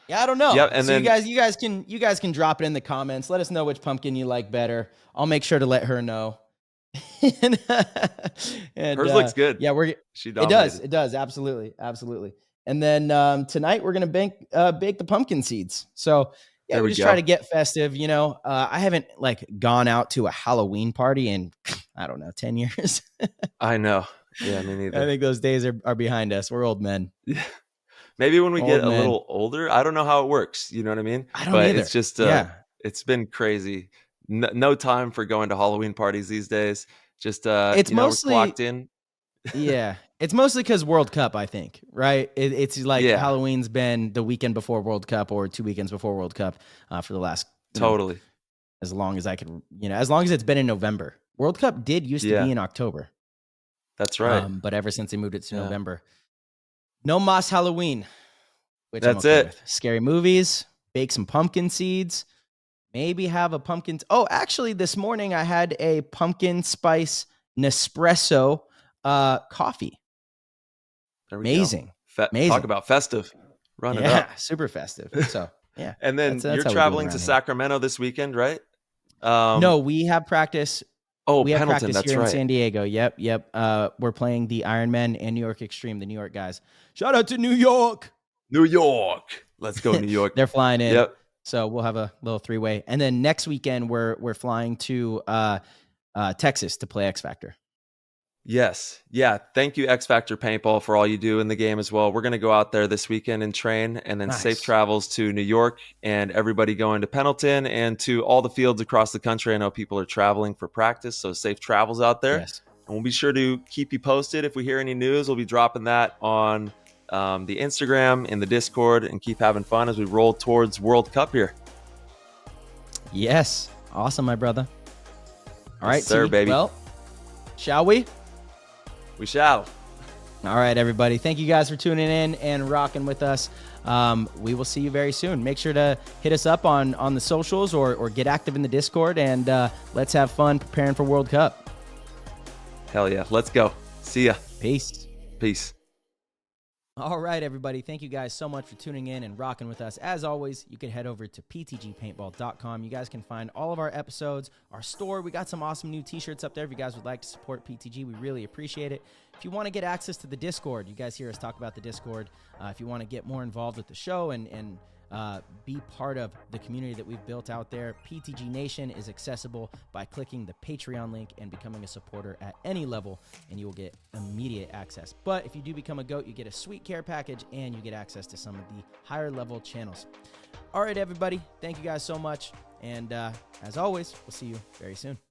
Yeah, I don't know. Yep, and so then you guys can drop it in the comments. Let us know which pumpkin you like better. I'll make sure to let her know. and hers looks good. Yeah, she dominated. It does. Absolutely. And then tonight we're gonna bake the pumpkin seeds. So yeah, we just try to get festive. I haven't gone out to a Halloween party in I don't know 10 years. I know. Yeah, me neither. I think those days are behind us. We're old men. Yeah. Maybe when we get a little older. I don't know how it works. You know what I mean? I don't either. It's just it's been crazy. No time for going to Halloween parties these days. Just it's mostly we're clocked in. Yeah, it's mostly because World Cup, I think, right? It's like Halloween's been the weekend before World Cup or 2 weekends before World Cup for the last totally as long as I can, as long as it's been in November. World Cup did used to be in October. That's right. But ever since they moved it to November, no Moss Halloween. Which That's I'm okay it. with. Scary movies, bake some pumpkin seeds, maybe have a pumpkin. Oh, actually, this morning I had a pumpkin spice Nespresso coffee. Amazing. Amazing. Talk about festive. Run it up. Yeah, super festive. So, yeah. And then you're traveling to Sacramento this weekend, right? No, we have practice. Oh, we have Pendleton, practice here right. in San Diego. Yep. We're playing the Ironman and New York Extreme, the New York guys. Shout out to New York. New York. Let's go, New York. They're flying in. Yep. So we'll have a little 3-way. And then next weekend, we're flying to Texas to play X Factor. Yes. Yeah. Thank you, X Factor Paintball, for all you do in the game as well. We're going to go out there this weekend and train, and then safe travels to New York and everybody going to Pendleton and to all the fields across the country. I know people are traveling for practice, so safe travels out there. Yes. And we'll be sure to keep you posted. If we hear any news, we'll be dropping that on the Instagram, in the Discord, and keep having fun as we roll towards World Cup here. Yes. Awesome, my brother. All right, sir, baby. Well, shall we? We shall. All right, everybody. Thank you guys for tuning in and rocking with us. We will see you very soon. Make sure to hit us up on the socials or get active in the Discord, and let's have fun preparing for World Cup. Hell yeah. Let's go. See ya. Peace. All right, everybody. Thank you guys so much for tuning in and rocking with us. As always, you can head over to ptgpaintball.com. You guys can find all of our episodes, our store. We got some awesome new t-shirts up there. If you guys would like to support PTG, we really appreciate it. If you want to get access to the Discord, you guys hear us talk about the Discord. If you want to get more involved with the show and be part of the community that we've built out there, PTG Nation is accessible by clicking the Patreon link and becoming a supporter at any level, and you will get immediate access. But if you do become a GOAT, you get a sweet care package and you get access to some of the higher level channels. All right, everybody. Thank you guys so much. And as always, we'll see you very soon.